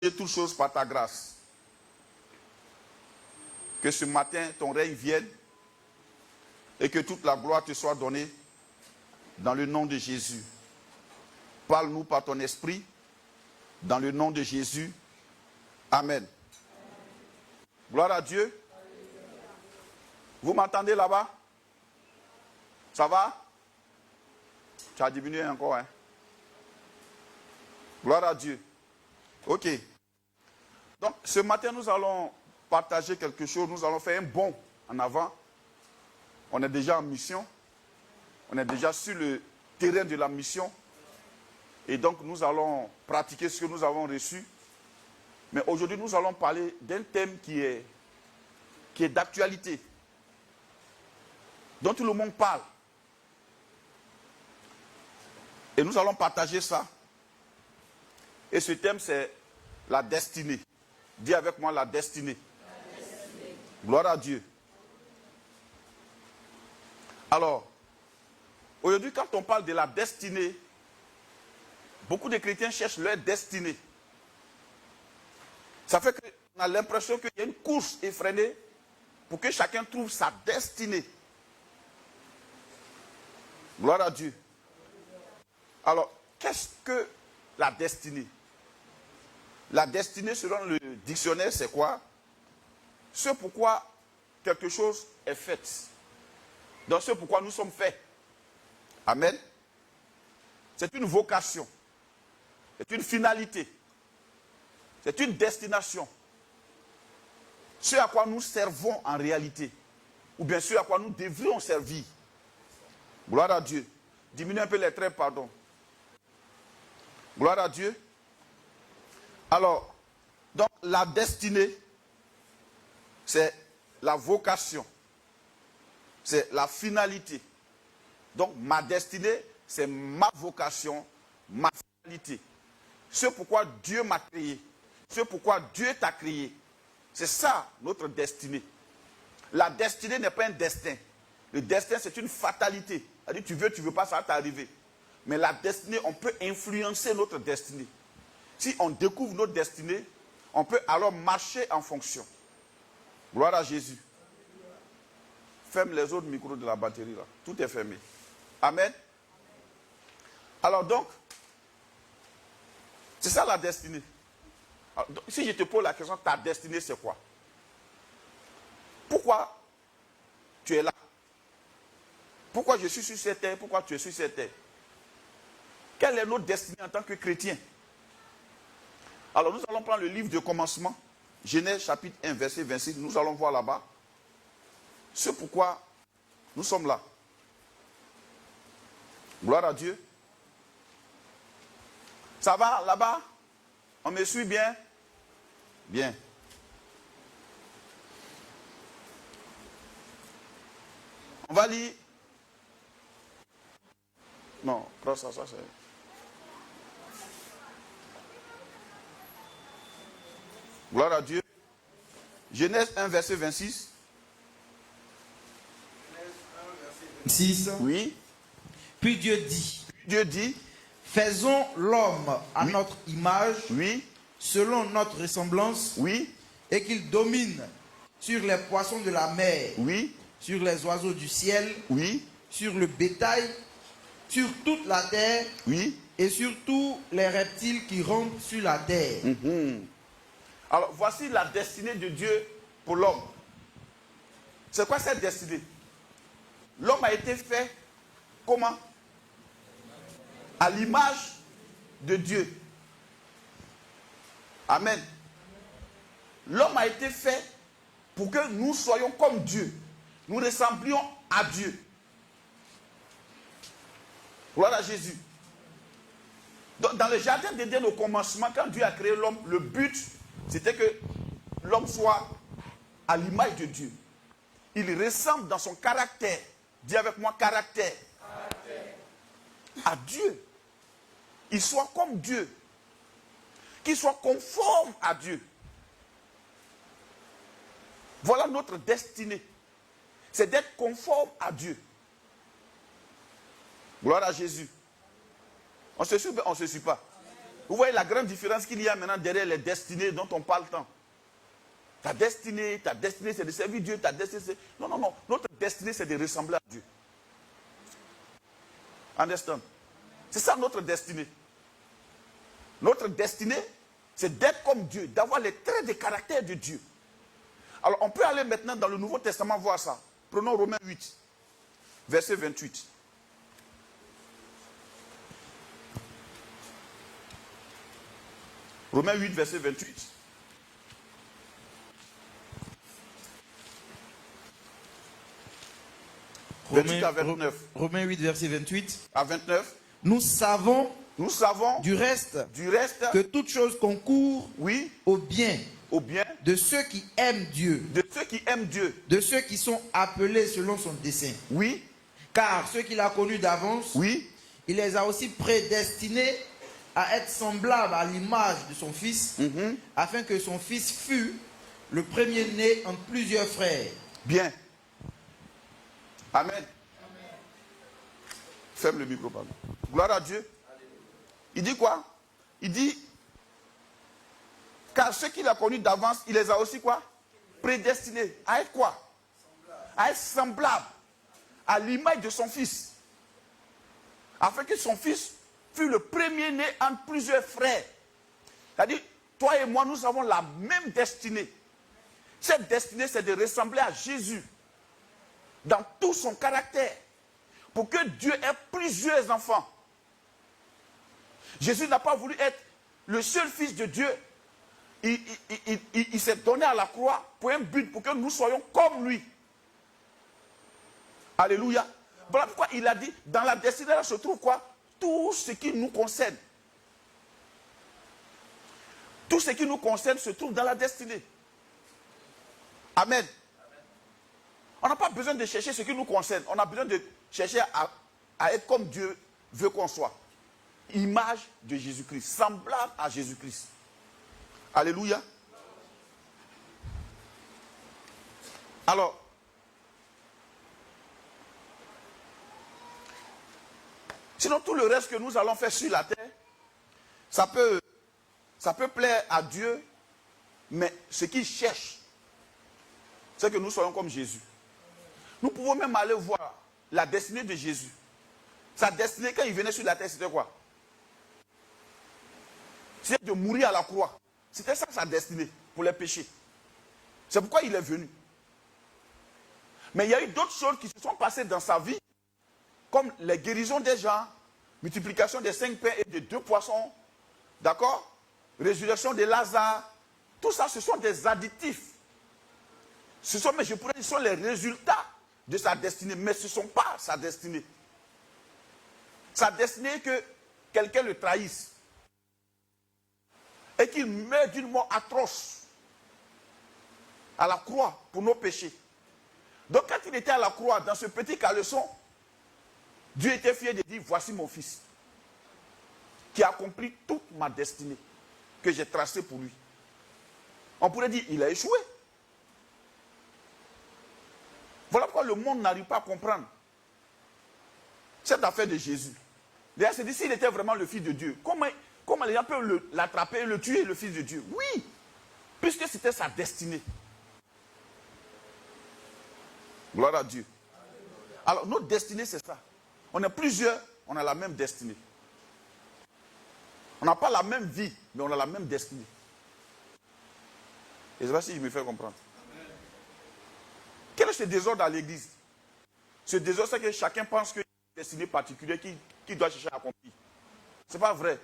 toutes choses par ta grâce. Que ce matin, ton règne vienne et que toute la gloire te soit donnée dans le nom de Jésus. Parle-nous par ton esprit dans le nom de Jésus. Amen. Gloire à Dieu. Vous m'entendez là-bas? Ça va? Tu as diminué encore, hein? Gloire à Dieu. Ok. Donc, ce matin, nous allons partager quelque chose. Nous allons faire un bond en avant. On est déjà en mission. On est déjà sur le terrain de la mission. Et donc, nous allons pratiquer ce que nous avons reçu. Mais aujourd'hui, nous allons parler d'un thème qui est d'actualité, dont tout le monde parle. Et nous allons partager ça. Et ce thème, c'est la destinée. Dis avec moi la destinée. La destinée. Gloire à Dieu. Alors, aujourd'hui, quand on parle de la destinée, beaucoup de chrétiens cherchent leur destinée. Ça fait qu'on a l'impression qu'il y a une course effrénée pour que chacun trouve sa destinée. Gloire à Dieu. Alors, qu'est-ce que la destinée? La destinée, selon le dictionnaire, c'est quoi? Ce pourquoi quelque chose est fait. Dans ce pourquoi nous sommes faits. Amen. C'est une vocation. C'est une finalité. C'est une destination. Ce à quoi nous servons en réalité. Ou bien ce à quoi nous devrions servir. Gloire à Dieu. Diminue un peu les traits, pardon. Gloire à Dieu. Alors, donc la destinée, c'est la vocation. C'est la finalité. Donc ma destinée, c'est ma vocation, ma finalité. Ce pourquoi Dieu m'a créé. Ce pourquoi Dieu t'a créé. C'est ça notre destinée. La destinée n'est pas un destin. Le destin, c'est une fatalité. C'est-à-dire, tu veux pas, ça va t'arriver. Mais la destinée, on peut influencer notre destinée. Si on découvre notre destinée, on peut alors marcher en fonction. Gloire à Jésus. Ferme les autres micros de la batterie là. Tout est fermé. Amen. Alors donc, c'est ça la destinée. Alors, donc, si je te pose la question, ta destinée c'est quoi? Pourquoi tu es là? Pourquoi je suis sur cette terre? Pourquoi tu es sur cette terre? Quelle est notre destinée en tant que chrétien? Alors nous allons prendre le livre de commencement, Genèse chapitre 1, verset 26, nous allons voir là-bas. Ce pourquoi nous sommes là. Gloire à Dieu. Ça va là-bas? On me suit bien? Bien. On va lire. Non, prends ça, c'est... Gloire à Dieu. Genèse 1, verset 26. Genèse 1, verset 26. Oui. Puis Dieu dit. Dieu dit. Faisons l'homme à notre image. Oui. Selon notre ressemblance. Oui. Et qu'il domine sur les poissons de la mer. Oui. Sur les oiseaux du ciel. Oui. Sur le bétail. Sur toute la terre. Oui. Et sur tous les reptiles qui rampent sur la terre. Alors, voici la destinée de Dieu pour l'homme. C'est quoi cette destinée? L'homme a été fait comment? À l'image de Dieu. Amen. L'homme a été fait pour que nous soyons comme Dieu. Nous ressemblions à Dieu. Gloire à Jésus. Dans le jardin d'Éden au commencement, quand Dieu a créé l'homme, le but, c'était que l'homme soit à l'image de Dieu. Il ressemble dans son caractère. Dis avec moi, caractère. À Dieu. Il soit comme Dieu. Qu'il soit conforme à Dieu. Voilà notre destinée. C'est d'être conforme à Dieu. Gloire à Jésus. On se suit ou on ne se suit pas? Vous voyez la grande différence qu'il y a maintenant derrière les destinées dont on parle tant. Ta destinée, c'est de servir Dieu, ta destinée, c'est... Non, non, non. Notre destinée, c'est de ressembler à Dieu. Understand? C'est ça notre destinée. Notre destinée, c'est d'être comme Dieu, d'avoir les traits de caractère de Dieu. Alors, on peut aller maintenant dans le Nouveau Testament voir ça. Prenons Romains 8, verset 28. Romains 8, verset 28. Romains 8, verset 28. À 29. Nous savons du reste que toute chose concourt oui, au bien de ceux qui aiment Dieu, de ceux qui sont appelés selon son dessein. Oui. Car ceux qu'il a connus d'avance, oui, il les a aussi prédestinés à être semblables à l'image de son Fils, afin que son Fils fût le premier-né entre plusieurs frères. Bien. Amen. Ferme le micro, pardon. Gloire à Dieu. Il dit quoi? Il dit, car ceux qu'il a connus d'avance, il les a aussi quoi? Prédestinés. À être quoi? À être semblables à l'image de son Fils. Afin que son Fils fût le premier-né entre plusieurs frères. C'est-à-dire, toi et moi, nous avons la même destinée. Cette destinée, c'est de ressembler à Jésus dans tout son caractère, pour que Dieu ait plusieurs enfants. Jésus n'a pas voulu être le seul fils de Dieu. Il s'est donné à la croix pour un but, pour que nous soyons comme lui. Alléluia. Voilà pourquoi il a dit, dans la destinée là se trouve quoi? Tout ce qui nous concerne. Tout ce qui nous concerne se trouve dans la destinée. Amen. On n'a pas besoin de chercher ce qui nous concerne. On a besoin de chercher à être comme Dieu veut qu'on soit. Image de Jésus-Christ, semblable à Jésus-Christ. Alléluia. Alors, sinon tout le reste que nous allons faire sur la terre, ça peut plaire à Dieu, mais ce qu'il cherche, c'est que nous soyons comme Jésus. Nous pouvons même aller voir la destinée de Jésus. Sa destinée, quand il venait sur la terre, c'était quoi? C'était de mourir à la croix. C'était ça sa destinée, pour les péchés. C'est pourquoi il est venu. Mais il y a eu d'autres choses qui se sont passées dans sa vie, comme les guérisons des gens, multiplication des 5 pains et des 2 poissons, d'accord? Résurrection de Lazare. Tout ça, ce sont des additifs. Mais je pourrais dire, ce sont les résultats de sa destinée, mais ce ne sont pas sa destinée. Sa destinée est que quelqu'un le trahisse et qu'il meure d'une mort atroce à la croix pour nos péchés. Donc quand il était à la croix, dans ce petit caleçon, Dieu était fier de dire, voici mon fils, qui a accompli toute ma destinée que j'ai tracée pour lui. On pourrait dire, il a échoué. Voilà pourquoi le monde n'arrive pas à comprendre cette affaire de Jésus. D'ailleurs, c'est dit, s'il était vraiment le Fils de Dieu, comment les gens peuvent l'attraper et le tuer, le Fils de Dieu? Oui, puisque c'était sa destinée. Gloire à Dieu. Alors, notre destinée, c'est ça. On est plusieurs, on a la même destinée. On n'a pas la même vie, mais on a la même destinée. Et je ne sais pas si je me fais comprendre. Quel est ce désordre à l'église? Ce désordre, c'est que chacun pense qu'il y a une destinée particulière qu'il doit chercher à accomplir. Ce n'est pas vrai.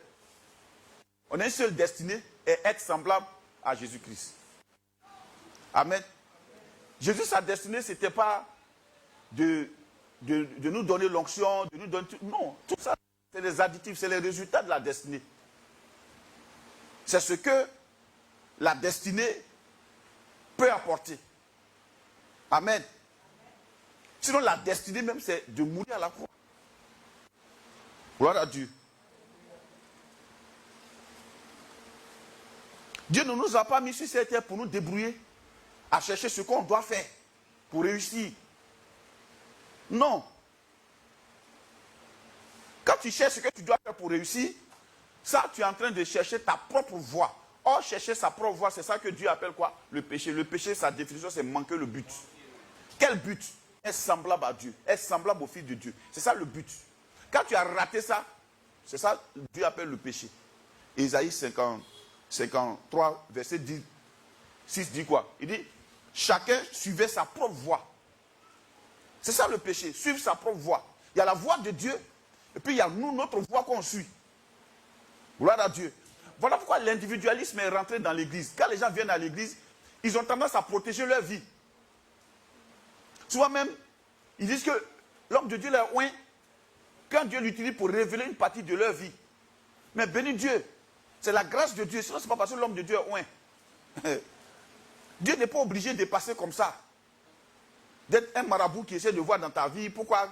On a une seule destinée et être semblable à Jésus-Christ. Amen. Jésus, sa destinée, ce n'était pas de nous donner l'onction, de nous donner tout. Non, tout ça, c'est les additifs, c'est les résultats de la destinée. C'est ce que la destinée peut apporter. Amen. Sinon, la destinée même, c'est de mourir à la croix. Gloire à Dieu. Dieu ne nous a pas mis sur cette terre pour nous débrouiller à chercher ce qu'on doit faire pour réussir. Non. Quand tu cherches ce que tu dois faire pour réussir, Ça, tu es en train de chercher ta propre voie. Or, chercher sa propre voie, c'est ça que Dieu appelle quoi? Le péché. Le péché, sa définition, c'est manquer le but. Quel but? Être semblable à Dieu. Être semblable au Fils de Dieu. C'est ça le but. Quand tu as raté ça, c'est ça que Dieu appelle le péché. Ésaïe 53, verset 6 dit quoi? Il dit, chacun suivait sa propre voie. C'est ça le péché, suivre sa propre voie. Il y a la voie de Dieu, et puis il y a nous, notre voie qu'on suit. Gloire à Dieu. Voilà pourquoi l'individualisme est rentré dans l'église. Quand les gens viennent à l'église, ils ont tendance à protéger leur vie. Souvent même, ils disent que l'homme de Dieu est oint quand Dieu l'utilise pour révéler une partie de leur vie. Mais béni Dieu, c'est la grâce de Dieu. Sinon, ce n'est pas parce que l'homme de Dieu est oint. Dieu n'est pas obligé de passer comme ça. D'être un marabout qui essaie de voir dans ta vie. Pourquoi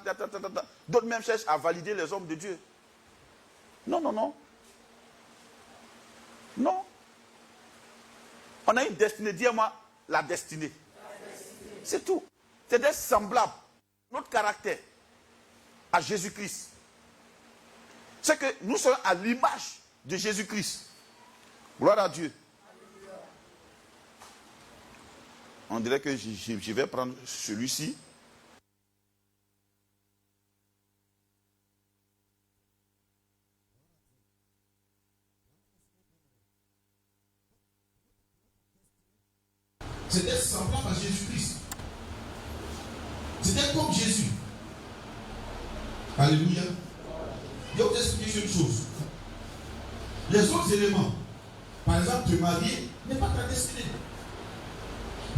d'autres même cherchent à valider les hommes de Dieu. Non, non, non. Non. On a une destinée. Dis-moi, la destinée. C'est tout. C'est d'être semblable, notre caractère, à Jésus-Christ. C'est que nous sommes à l'image de Jésus-Christ. Gloire à Dieu. On dirait que je vais prendre celui-ci. C'est d'être semblable à Jésus-Christ. C'est d'être comme Jésus. Alléluia. Je vais vous expliquer une chose. Les autres éléments, par exemple, te marier, n'est pas ta destinée.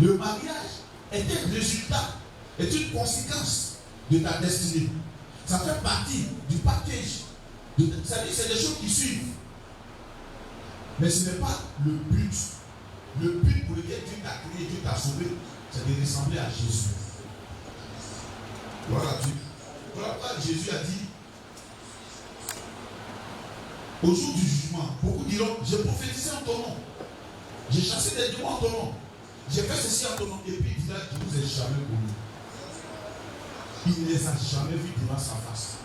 Le mariage est un résultat, est une conséquence de ta destinée. Ça fait partie du package. C'est-à-dire c'est des choses qui suivent. Mais ce n'est pas le but. Le but pour lequel Dieu t'a créé, Dieu t'a sauvé, c'est de ressembler à Jésus. Voilà Dieu. Voilà pourquoi Jésus a dit, au jour du jugement, beaucoup diront, j'ai prophétisé en ton nom. J'ai chassé des démons en ton nom. J'ai fait ceci en ton nom. Et puis il dira qu'il ne vous a jamais connu. Il ne les a jamais vus devant sa face.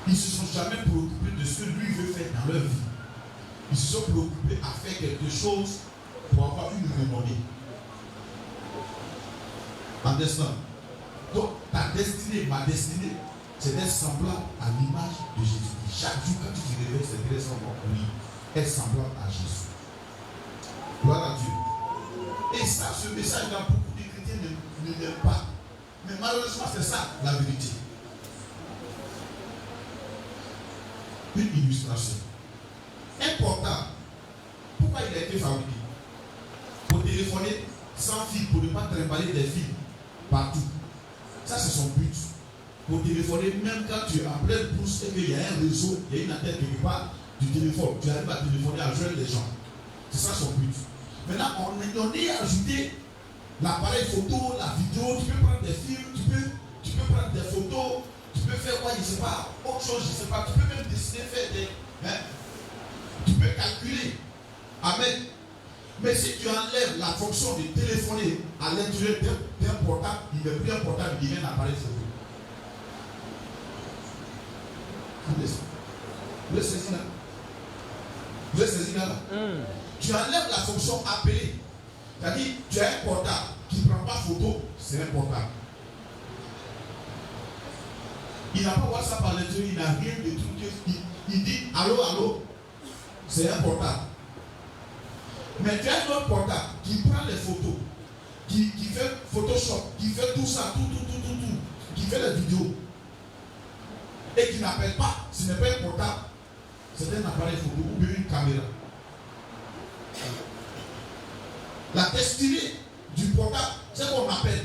Ils ne se sont jamais préoccupés de ce que lui veut faire dans leur vie. Ils se sont préoccupés à faire quelque chose pour avoir une renommée. Understand? Donc, ta destinée, ma destinée, c'est d'être semblable à l'image de Jésus. Chaque jour, quand tu te réveilles, c'est très semblable à lui. Être semblable à Jésus. Gloire à Dieu. Et ça, ce message-là, beaucoup de chrétiens ne l'aiment pas. Mais malheureusement, c'est ça, la vérité. Une illustration. Un portable. Pourquoi il a été fabriqué? Pour téléphoner sans fil, pour ne pas trimballer des fils partout. Ça, c'est son but. Pour téléphoner, même quand tu es en pleine pousse et qu'il y a un réseau, il y a une antenne quelque part, tu téléphones, tu arrives à téléphoner, à joindre les gens. C'est ça son but. Maintenant, on y a ajouté l'appareil photo, la vidéo, tu peux prendre des films, tu peux prendre des photos, tu peux faire quoi, je ne sais pas, autre chose, je ne sais pas, tu peux même dessiner, faire des. Tu peux calculer. Amen. Mais si tu enlèves la fonction de téléphoner à l'intérieur d'un portable, il n'est plus un portable, il devient un appareil photo. Vous le saisissez là? Vous le saisissez là? Tu enlèves la fonction appeler. C'est-à-dire, tu as un portable qui ne prend pas photo, c'est un portable. Il n'a pas WhatsApp à l'intérieur, il n'a rien de tout. Il dit allô, allô, c'est un portable. Mais tu as un autre portable qui prend les photos, qui fait Photoshop, qui fait tout ça, tout, qui fait les vidéos. Et qui n'appelle pas, ce n'est pas un portable, c'est un appareil photo ou bien une caméra. La destinée du portable, c'est qu'on appelle.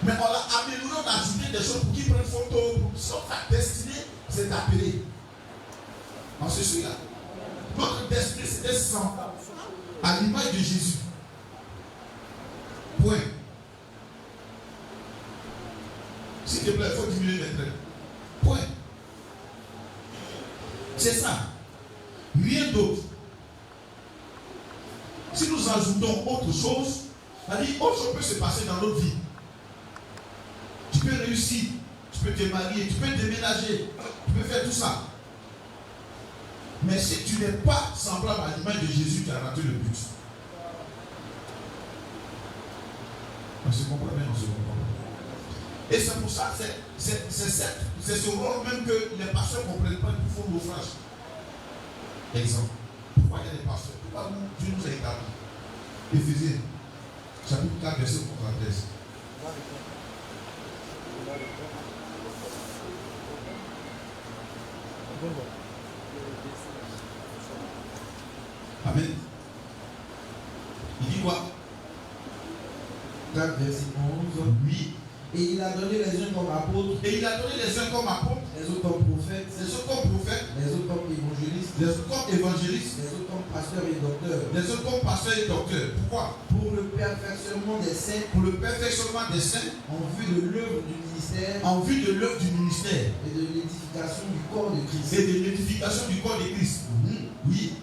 Mais on l'a amélioré, on a ajouté des choses pour qu'ils prennent photo. Sauf la destinée, c'est d'appeler. On se suit là. Notre destinée, c'est d'être semblable à l'image de Jésus. Point. S'il te plaît, il faut diminuer les traits. Point. C'est ça. Rien d'autre. Si nous ajoutons autre chose, c'est-à-dire autre chose peut se passer dans notre vie. Tu peux réussir, tu peux te marier, tu peux déménager, tu peux faire tout ça. Mais si tu n'es pas semblable à l'image de Jésus, tu as raté le but. On se comprend bien, on se comprend. Et c'est pour ça, c'est ce rôle même que les pasteurs ne comprennent pas qu'il faut l'ouvrage. Exemple. Pourquoi il y a des pasteurs? Pourquoi Dieu nous a établis? Éphésiens, chapitre 4, verset 13. Amen. Il dit quoi? 4, verset 11. Oui. Et il a donné les uns comme apôtres, Et il a donné les uns comme apôtres, les autres comme prophètes, les autres comme prophètes, les autres comme évangélistes, les autres comme évangélistes, les autres comme pasteurs et docteurs, les autres comme pasteurs et docteurs. Pourquoi? pour le perfectionnement des saints, Pour le perfectionnement des saints, en vue de l'œuvre du ministère en vue de l'œuvre du ministère et de l'édification du corps de Christ. et de l'édification du corps de Christ. Oui.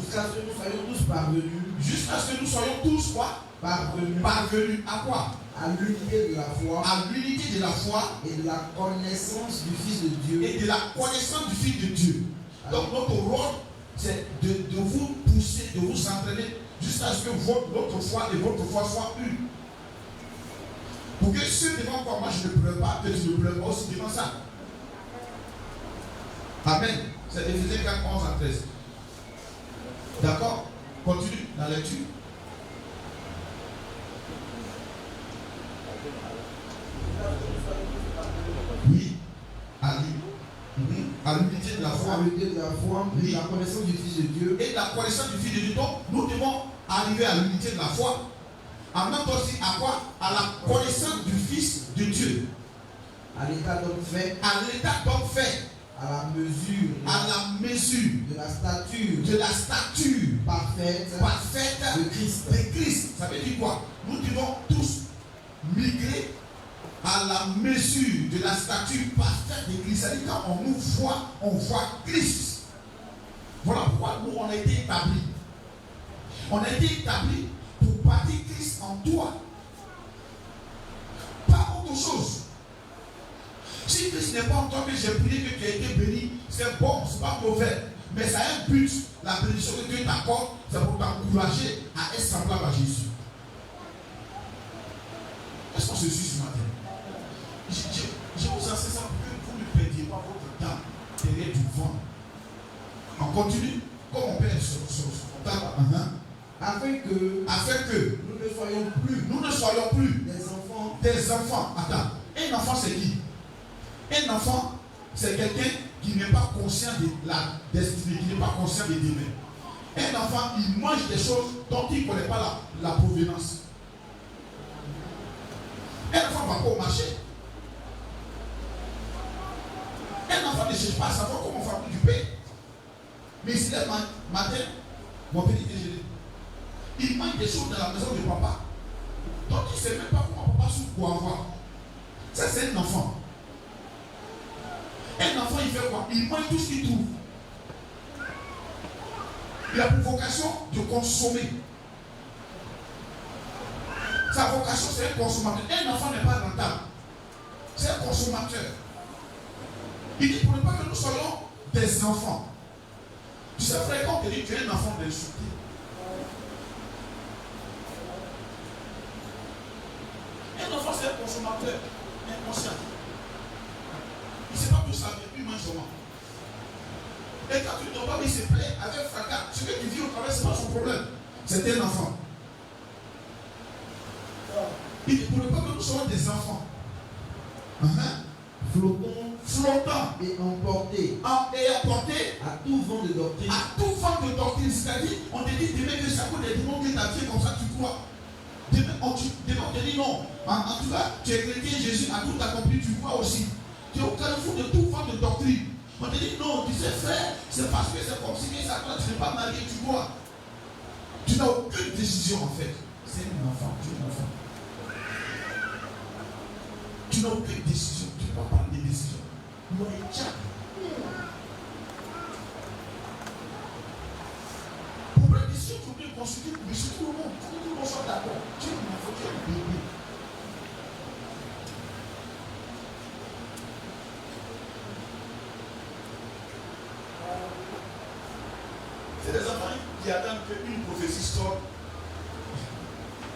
Jusqu'à ce que nous soyons tous parvenus, Jusqu'à ce que nous soyons tous quoi? Parvenus à quoi? à l'unité de la foi À l'unité de la foi et de la connaissance du Fils de Dieu. et de la connaissance du Fils de Dieu. Donc notre rôle, c'est de vous pousser, de vous entraîner jusqu'à ce que votre foi et votre foi soient une. Pour que ceux devant quoi moi je ne pleure pas, que tu ne pleures pas aussi devant ça. Amen. C'est Éphésiens 4, 11 à 13. D'accord? Continue la lecture. Oui. À l'unité de la foi. À l'unité de la foi et Oui. de la connaissance du Fils de Dieu. Et la connaissance du Fils de Dieu. Donc, nous devons arriver à l'unité de la foi. En même temps aussi, à quoi? À la connaissance du Fils de Dieu. À l'état d'homme fait, À l'état d'homme fait. à la mesure À la mesure de la stature de la stature parfaite parfaite de Christ. de Christ. Ça veut dire quoi? Nous devons tous migrer à la mesure de la stature parfaite de Christ. C'est-à-dire quand on voit Christ. Voilà pourquoi nous on a été établis. On a été établis pour bâtir Christ en toi. Pas autre chose. Si Christ n'est pas en toi que j'ai prié que tu as été béni, c'est bon, c'est pas mauvais. Mais ça a un but. La bénédiction que Dieu t'accorde, c'est pour t'encourager à être semblable à Jésus. Est-ce qu'on se suit ce matin? Je vous enseigne ça pour que vous ne perdiez pas votre temps derrière du vent. On continue, comme on perd sur table. Afin que Nous ne soyons plus des enfants. Attends, un enfant c'est qui? Un enfant, c'est quelqu'un qui n'est pas conscient de la destinée, qui n'est pas conscient des demain. Un enfant, il mange des choses dont il ne connaît pas la provenance. Un enfant ne va pas au marché. Un enfant ne cherche pas à savoir comment on fabrique du pain. Mais il se lève matin, mon petit déjeuner. Il mange des choses dans la maison de papa. Donc il ne sait même pas comment papa souffre pour avoir. Ça, c'est un enfant. Un enfant, il fait quoi? Il mange tout ce qu'il trouve. Il a pour vocation de consommer. Sa vocation, c'est un consommateur. Un enfant n'est pas rentable. C'est un consommateur. Il dit pour ne pas que nous soyons des enfants. Tu sais, frère, quand on te dit que tu es un enfant d'insulté. Un enfant, c'est un consommateur inconscient. Il ne sait pas tout ça, il mange seulement. Et quand tu ne tombes pas, il se plaît avec fracas. Ce que tu vis au travail, ce n'est pas son problème. C'est un enfant. Il dit pour ne pas que nous soyons des enfants. Flottant Et emportés et apportés à tout vent de doctrine. à tout vent de doctrine. C'est-à-dire, on te dit demain que ça coûte des démons que tu as fait comme ça, tu crois. Demain, on te dit non. En tout cas, tu es chrétien, Jésus a tout accompli, tu crois aussi. Tu es au carrefour de tout vent de doctrine. On te dit non, tu sais frère, c'est parce que c'est comme si ça toi, tu n'es pas marié, tu crois. Tu n'as aucune décision en fait. C'est un enfant, tu es un enfant. Tu n'as aucune décision, tu ne peux pas prendre des décisions. Nous, on est tchap. Pour la décision, il faut bien consulter, mais c'est tout le monde. Il faut que tout le monde soit d'accord. Tu es un enfant, tu es un bébé. qui attendent qu'une prophétie sorte,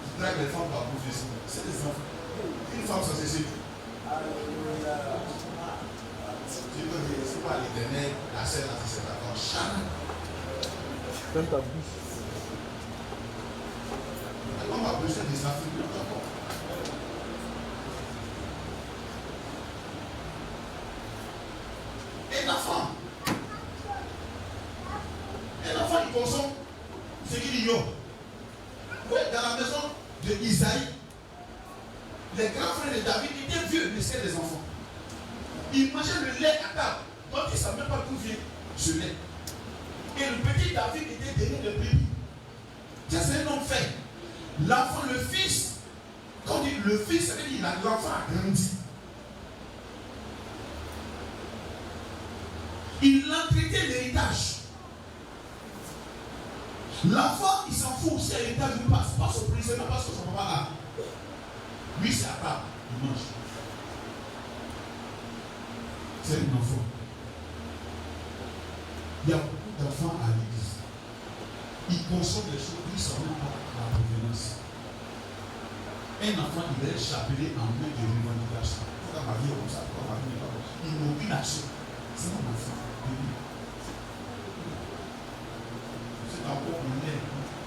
qui draguent les femmes par prophétie. C'est des enfants. Une femme, ça c'est Dieu. Dieu peut dire, c'est pas l'éternel, la scène, c'est d'accord. Chacun. Ferme ta bouche. On a besoin des Africains. Un enfant, il consomme ce qu'il ignore. Oui, dans la maison d'Isaïe, les grands frères de David étaient vieux, mais c'était des enfants. Ils mangeaient le lait à table. Donc ils ne savaient même pas d'où vient ce lait. Et le petit David était derrière le bébé. Ça, c'est un homme fait. L'enfant, le fils, quand on dit le fils, ça veut dire que l'enfant a grandi. Il entretient l'héritage. L'enfant, il s'en fout si l'héritage lui passe. Pas surprise, c'est pas parce que son papa a. Lui, c'est à table, il mange. C'est un enfant. Il y a beaucoup d'enfants à l'église. Ils consomment des choses qui ne sont même pas la provenance. Un enfant, il est chapelé en main de revendication. Pourquoi ma vie est comme ça? Pourquoi ma vie n'est pas comme ça? Il n'a aucune action. C'est un enfant. C'est encore au lait.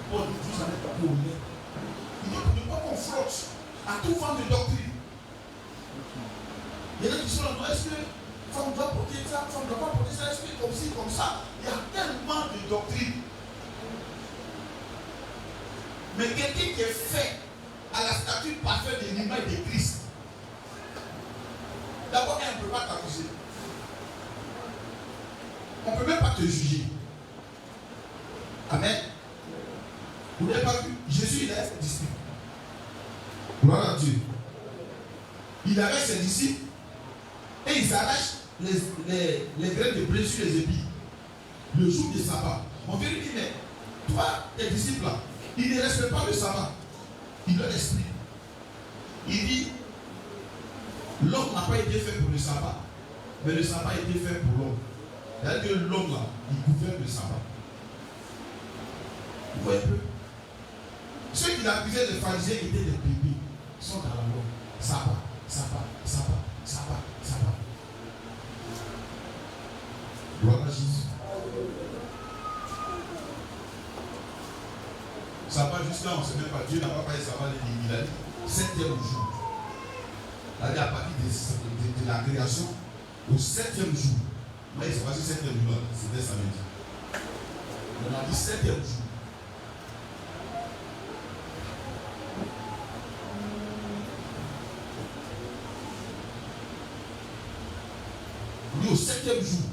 Paul dit, vous n'en êtes pas au lait. Il dit, ne pas qu'on frotte à toute forme de doctrine. Il y en a qui sont là, est-ce que femme doit porter ça, femme ne doit pas porter ça, est-ce que comme ci, comme ça? Il y a tellement de doctrines. Mais quelqu'un qui est fait à la statue parfaite de l'image de Christ, d'abord, elle ne peut pas t'accuser. On ne peut même pas te juger. Amen. Vous n'avez pas vu, Jésus, il est disciple. Gloire à Dieu. Il avait ses disciples et ils arrachent les graines de blé sur les épis. Le jour du sabbat. On vient lui dire, mais toi, tes disciples là, ils ne respectent pas le sabbat. Ils leur expliquent. Il dit, l'homme n'a pas été fait pour le sabbat, mais le sabbat a été fait pour l'homme. C'est-à-dire que l'homme là, il gouverne le sabbat. Vous voyez un peu? Ceux qui l'accusaient des pharisiens étaient des bébés. Ils sont dans la loi. Sabbat, sabbat, sabbat, sabbat, sabbat. Gloire à Jésus. Sabbat, jusqu'à on ne sait même pas. Dieu n'a pas parlé de sabbat, il a dit 7e jour. C'est-à-dire à partir de la création, au 7e jour. Mais c'est pas ce 7e jour là, c'était samedi. On a dit 7e jour. On dit au 7e jour.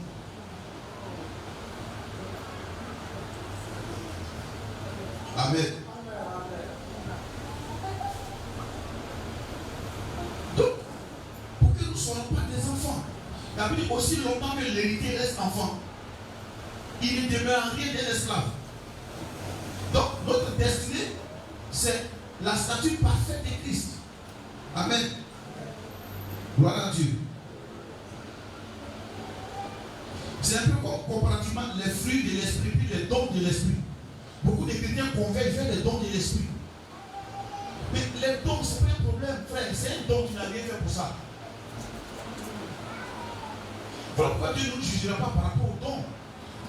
Amen. Donc, pour que nous ne soyons pas des enfants, la Bible dit aussi longtemps que l'héritier reste enfant, il ne demeure rien d'un esclave. Donc, notre destinée, c'est la statue parfaite de Christ. Amen. Gloire à Dieu. C'est un peu comparativement les fruits de l'esprit, puis les dons de l'esprit. Beaucoup de chrétiens convergent vers les dons de l'esprit. Mais les dons, ce n'est pas un problème, frère. C'est un don qui n'a rien fait pour ça. Voilà pourquoi Dieu ne nous jugera pas par rapport aux dons.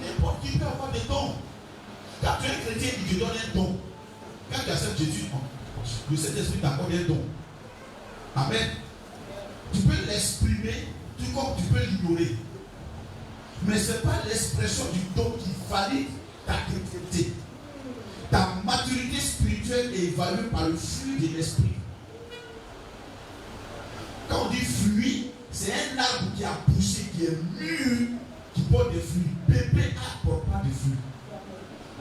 N'importe qui peut avoir des dons. Quand tu es chrétien, il te donne un don. Quand tu acceptes Jésus, le Saint-Esprit t'accorde un don. Amen. Tu peux l'exprimer, tout comme tu peux l'ignorer. Mais ce n'est pas l'expression du don qui valide ta chrétienté. Ta maturité spirituelle est évaluée par le fruit de l'esprit. Quand on dit fruit, c'est un arbre qui a poussé, qui est mûr, qui porte des fruits. Bébé ne porte pas de fruits.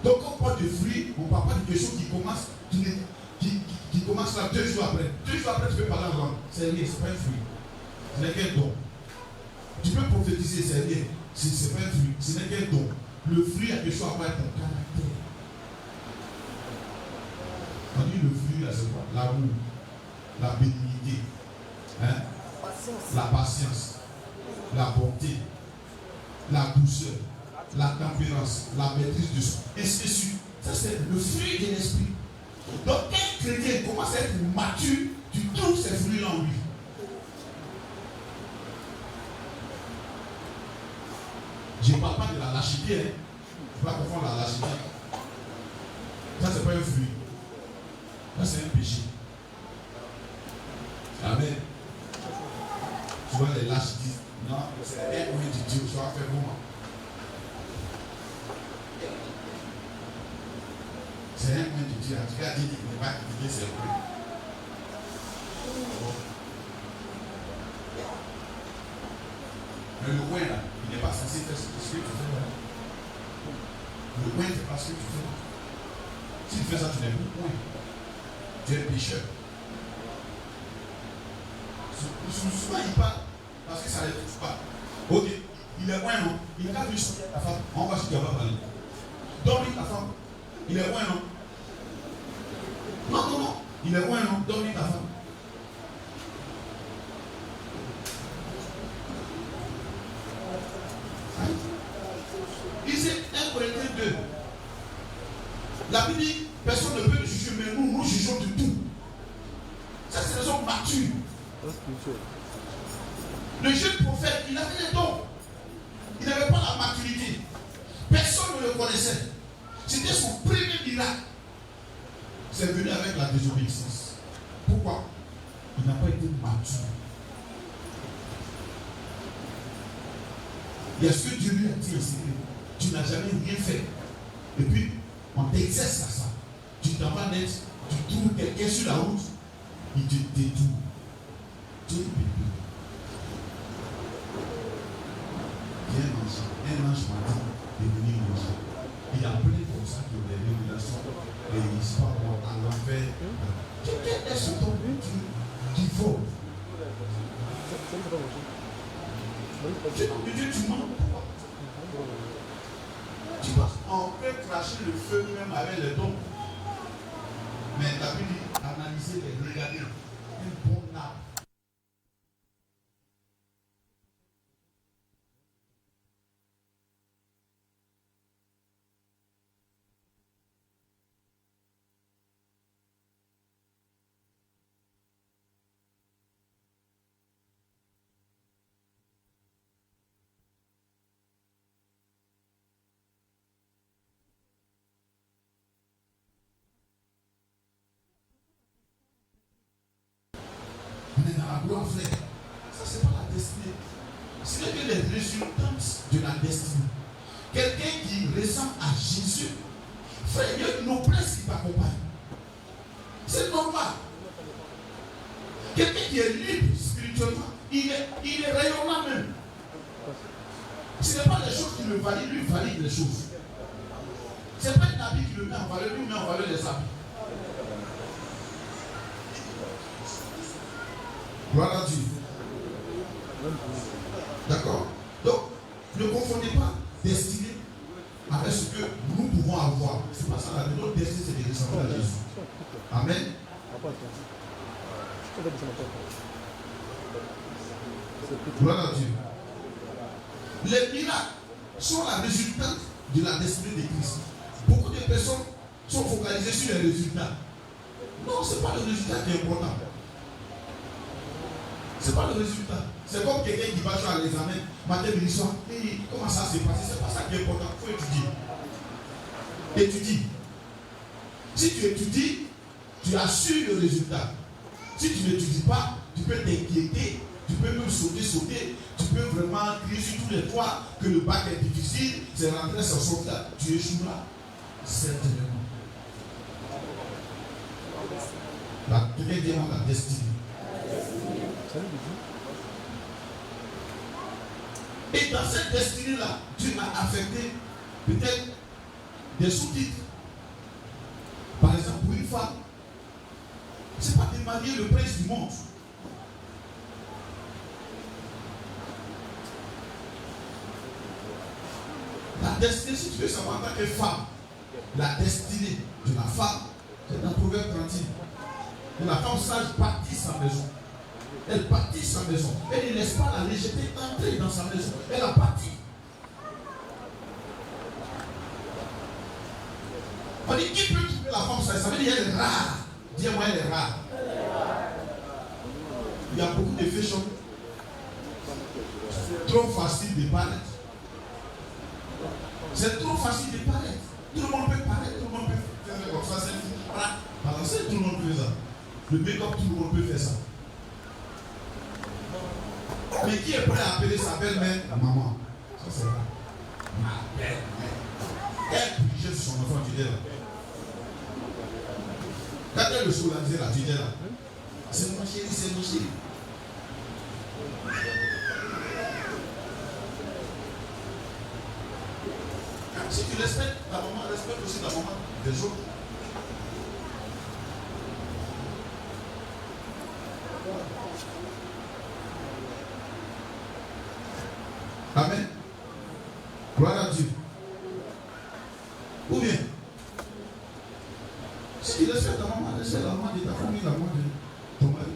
Donc quand on porte des fruits, on ne parle pas de quelque chose qui commence là 2 jours après. 2 jours après, tu peux parler en langue. C'est rien, ce n'est pas un fruit. Ce n'est qu'un don. Tu peux prophétiser, c'est rien. Ce n'est pas un fruit, ce n'est qu'un don. Le fruit a quelque chose à voir avec ton caractère. On dit le fruit, là, c'est quoi? L'amour, la bénignité, hein? La patience, la bonté, la douceur, la tempérance, la maîtrise de soi, ainsi de suite. c'est le fruit de l'esprit. Donc, un chrétien commence à être mature, tu trouves ces fruits-là en lui. Je ne parle pas de la lâcheté. Il ne faut pas confondre la lâcheté. Ça, ce n'est pas un fruit. Ça, c'est un péché. Amen. Souvent, les lâches disent non, c'est un moyen de Dieu, soit fait moment. C'est un moyen de Dieu. En tout cas, Dieu dit qu'il n'est pas critiqué ses fruits. Mais le coin là, il n'est pas censé faire ce que tu fais là. Le coin, c'est pas ce que tu fais. Si tu fais ça, tu n'es plus coin. Tu es pécheur. Souvent, il parle parce que ça ne les touche pas. Ok, il est coin, non? Il n'a qu'à venir sortir ta femme. On va voir si tu vas pas parler. Donne-lui ta femme. Il est coin, non? Non, non, non. Il est coin, non? Donne-lui ta femme. Il dit 1 Corinthiens 2. La Bible dit, personne ne peut nous juger, mais nous jugeons de tout. Ça, c'est les hommes matures. Le jeune prophète, il avait des dons. Il n'avait pas la maturité. Personne ne le connaissait. C'était son premier miracle. C'est venu avec la désobéissance. Pourquoi? Il n'a pas été mature. Il y a ce que Dieu lui a dit en secret. Tu n'as jamais rien fait. Et puis, on t'exerce à ça. Tu t'en vas net, tu trouves quelqu'un sur la route, il te détourne. Tu es bébé. Viens manger. Un ange m'a dit de venir manger. Il a appelé comme ça que les révélations et l'histoire à l'envers. Quel est ce temps qui vole? Dieu, tu mens. Tu vois, on peut cracher le feu même avec les dons. Mais la Bible dit, analyser les regarder. Un bon arbre. Gloire, frère. Ça, c'est pas la destinée. Ce n'est que les résultantes de la destinée. Quelqu'un qui ressemble à Jésus, frère, il y a une noblesse qui t'accompagne. C'est normal. Quelqu'un qui est libre spirituellement, il est rayonnant même. Ce n'est pas les choses qui le valident, lui valide les choses. Ce n'est pas un habit qui le met en valeur, lui met en valeur les habits. Gloire à Dieu. D'accord? Donc, ne confondez pas destinée avec ce que nous pouvons avoir. C'est pas ça la vie. Notre destinée, c'est de ressembler à Jésus. Amen. Gloire à Dieu. Les miracles sont la résultante de la destinée de Christ. Beaucoup de personnes sont focalisées sur les résultats. Non, ce n'est pas le résultat qui est important. Ce n'est pas le résultat. C'est comme quelqu'un qui va jouer à l'examen, matin, midi, soir. Et comment ça s'est passé? Ce n'est pas ça qui est important. Il faut étudier. Étudie. Si tu étudies, tu assures le résultat. Si tu n'étudies pas, tu peux t'inquiéter, tu peux même sauter, tu peux vraiment crier sur tous les toits que le bac est difficile, c'est rentré sans sauvetage. Tu échoueras. Certainement. Quelqu'un dit la destinée. Et dans cette destinée-là, Dieu a affecté peut-être des sous-titres. Par exemple, pour une femme, ce n'est pas de marier le prince du monde. La destinée, si tu veux savoir en tant que femme, la destinée de la femme, c'est dans Proverbe 31. Et la femme sage bâtit sa maison. Elle bâtit sa maison. Elle ne laisse pas la légèreté entrer dans sa maison. Elle a bâti. On dit qui peut trouver la femme ça veut dire qu'elle est rare. Dis-moi, elle est rare. Il y a beaucoup de filles sont trop facile de paraître. C'est trop facile de paraître. Tout le monde peut paraître, tout le monde peut faire comme ça. C'est balancer, tout le monde peut faire ça. Le make-up, tout le monde peut faire ça. Mais qui est prêt à appeler sa belle-mère maman? Ça c'est vrai. Ma belle-mère. Elle pigeait sur son enfant, tu dis là. Quand elle le soulageait là, tu dis là. C'est mon chéri, c'est mon chéri. Si tu respectes ta maman, respecte aussi la maman des autres. Amen. Gloire à Dieu. Ou bien, si tu respectes ta maman, respecte la maman de ta famille, la maman de ton mari.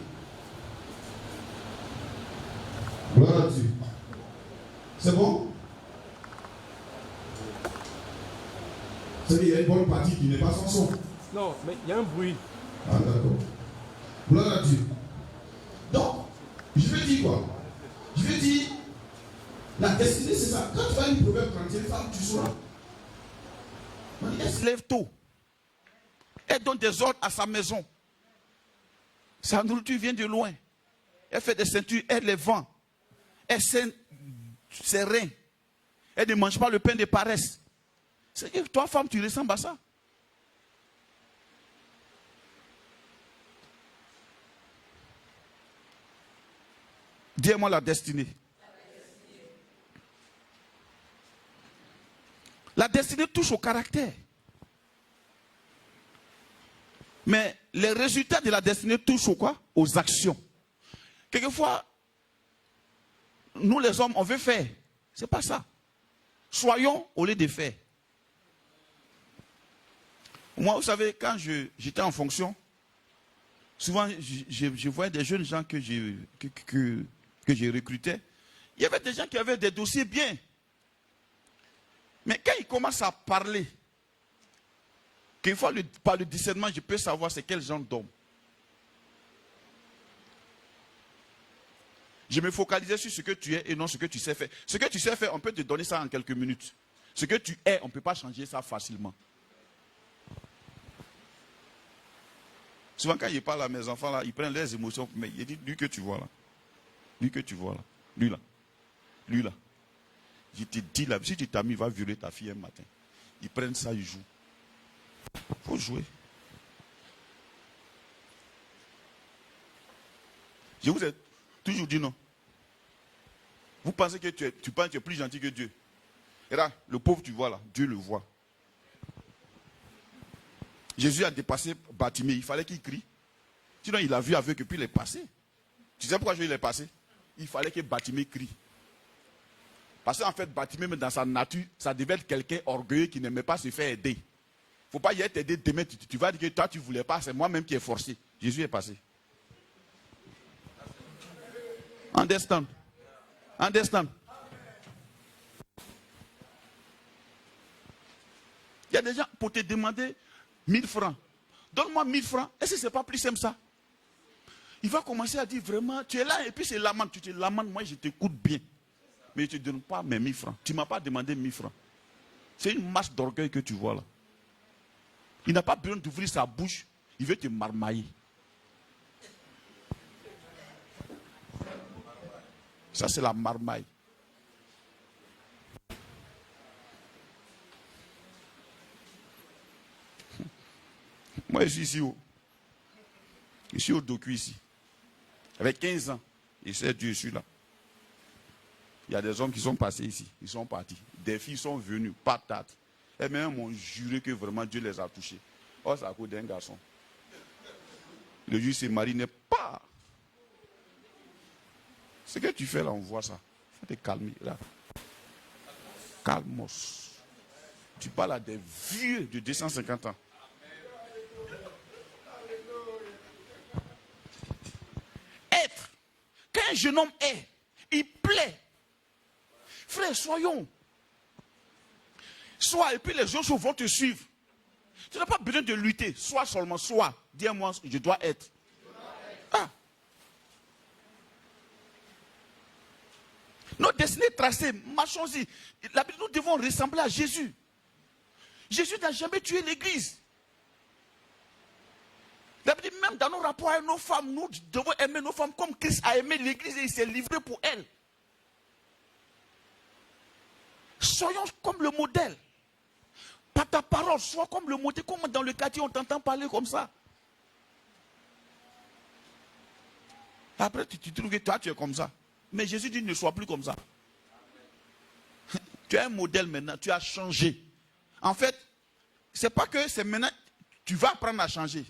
Gloire à Dieu. C'est bon? C'est-à-dire qu'il y a une bonne partie qui n'est pas sans son. Non, mais il y a un bruit. Ah d'accord. Gloire à Dieu. Donc, je vais dire quoi? Je vais dire, la destinée c'est ça. Quand tu vas une Proverbe 31 femme, tu sauras. Elle se lève tôt. Elle donne des ordres à sa maison. Sa nourriture vient de loin. Elle fait des ceintures, elle les vend. Elle saigne ses reins. Elle ne mange pas le pain de paresse. C'est que toi, femme, tu ressembles à ça. Dis-moi la destinée. La destinée touche au caractère. Mais les résultats de la destinée touchent au quoi? Aux actions. Quelquefois, nous les hommes, on veut faire. C'est pas ça. Soyons au lieu de faire. Moi, vous savez, quand j'étais en fonction, souvent, je voyais des jeunes gens que j'ai recrutés. Il y avait des gens qui avaient des dossiers bien. Mais quand ils commencent à parler, quelquefois, par le discernement, je peux savoir c'est quel genre d'homme. Je me focalisais sur ce que tu es et non ce que tu sais faire. Ce que tu sais faire, on peut te donner ça en quelques minutes. Ce que tu es, on ne peut pas changer ça facilement. Souvent, quand je parle à mes enfants, là, ils prennent leurs émotions. Mais ils disent, lui que tu vois là. Lui que tu vois là. Lui là. Lui là. Je te dis là, si tu t'as mis, il va violer ta fille un matin. Ils prennent ça, ils jouent. Il faut jouer. Je vous ai toujours dit non. Vous pensez que tu penses que tu es plus gentil que Dieu. Et là, le pauvre, tu vois là, Dieu le voit. Jésus a dépassé Bartimée, il fallait qu'il crie. Sinon, il a vu avec et puis il est passé. Tu sais pourquoi il est passé? Il fallait que Bartimée crie. Parce qu'en fait, Bartimée, même dans sa nature, ça devait être quelqu'un orgueilleux qui n'aimait pas se faire aider. Il ne faut pas y être aidé demain. Tu vas dire que toi, tu ne voulais pas, c'est moi-même qui ai forcé. Jésus est passé. Understand? Understand? Il y a des gens pour te demander 1000 francs. Donne-moi 1000 francs. Est-ce que ce n'est pas plus simple ça? Il va commencer à dire vraiment, tu es là et puis c'est lamante. Tu te lamentes, moi je t'écoute bien. Mais je ne te donne pas mes 1000 francs. Tu ne m'as pas demandé 1000 francs. C'est une masse d'orgueil que tu vois là. Il n'a pas besoin d'ouvrir sa bouche. Il veut te marmailler. Ça c'est la marmaille. Moi, je suis ici au docu ici. Avec 15 ans. Et c'est Dieu, je suis là. Il y a des hommes qui sont passés ici. Ils sont partis. Des filles sont venues, patates. Et même m'ont juré que vraiment Dieu les a touchés. Oh, c'est à cause d'un garçon. Le juge s'est marié n'est pas. Ce que tu fais là, on voit ça. Il faut te calmer. Là. Calmos. Tu parles à des vieux de 250 ans. Être. Quand un jeune homme est, il plaît. Frère, soyons. Sois, et puis les autres vont te suivre. Tu n'as pas besoin de lutter. Sois seulement, sois. Dis-moi, je dois être. Ah. Nos destinées tracées, marchons-y. Nous devons ressembler à Jésus. Jésus n'a jamais tué l'église. Même dans nos rapports avec nos femmes, nous devons aimer nos femmes comme Christ a aimé l'église et il s'est livré pour elle. Soyons comme le modèle. Par ta parole, sois comme le modèle. Comme dans le quartier, on t'entend parler comme ça. Après, tu trouves que toi, tu es comme ça. Mais Jésus dit, ne sois plus comme ça. Tu es un modèle maintenant, tu as changé. En fait, c'est pas que c'est maintenant, tu vas apprendre à changer.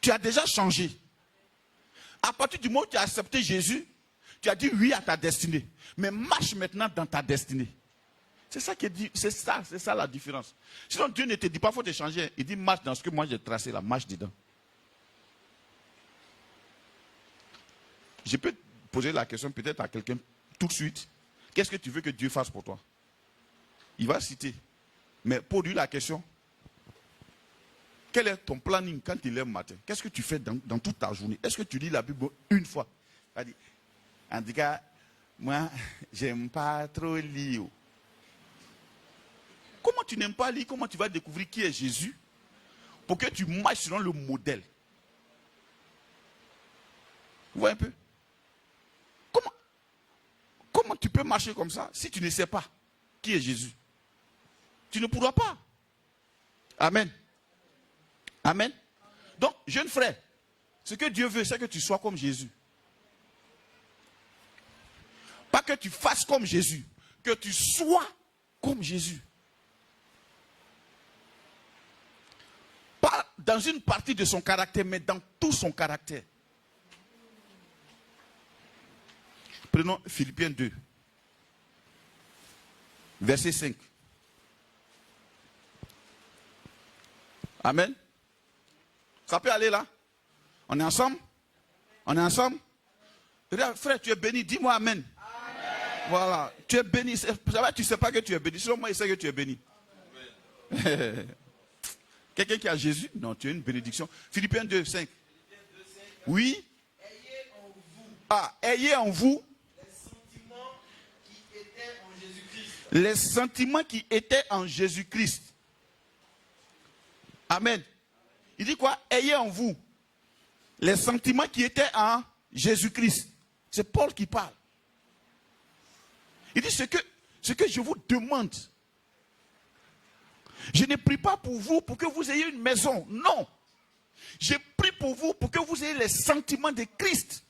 Tu as déjà changé. À partir du moment où tu as accepté Jésus, tu as dit oui à ta destinée. Mais marche maintenant dans ta destinée. C'est ça qui est dit, c'est ça la différence. Sinon Dieu ne te dit pas, il faut te changer. Il dit marche dans ce que moi j'ai tracé là, marche dedans. Je peux poser la question peut-être à quelqu'un tout de suite. Qu'est-ce que tu veux que Dieu fasse pour toi? Il va citer. Mais pour lui la question, quel est ton planning quand tu lèves le matin? Qu'est-ce que tu fais dans toute ta journée? Est-ce que tu lis la Bible une fois? En tout cas, moi, j'aime pas trop lire. Comment tu n'aimes pas lire? Comment tu vas découvrir qui est Jésus? Pour que tu marches selon le modèle. Vous voyez un peu? Comment tu peux marcher comme ça si tu ne sais pas qui est Jésus? Tu ne pourras pas. Amen. Amen. Donc, jeune frère, ce que Dieu veut, c'est que tu sois comme Jésus. Pas que tu fasses comme Jésus, que tu sois comme Jésus. Pas dans une partie de son caractère, mais dans tout son caractère. Prenons Philippiens 2, verset 5. Amen. Ça peut aller là? On est ensemble? On est ensemble? Regarde, frère, tu es béni. Dis-moi amen. Amen. Voilà. Tu es béni. Ça va, tu ne sais pas que tu es béni. Sinon, moi, je sais que tu es béni. Quelqu'un qui a Jésus? Non, tu es une bénédiction. Philippiens 2, 5. Oui. Ayez en vous. Ah, ayez en vous. Les sentiments qui étaient en Jésus-Christ. Les sentiments qui étaient en Jésus-Christ. Amen. Il dit quoi? Ayez en vous les sentiments qui étaient en Jésus-Christ. C'est Paul qui parle. Il dit ce que je vous demande. Je ne prie pas pour vous pour que vous ayez une maison. Non. Je prie pour vous pour que vous ayez les sentiments de Christ.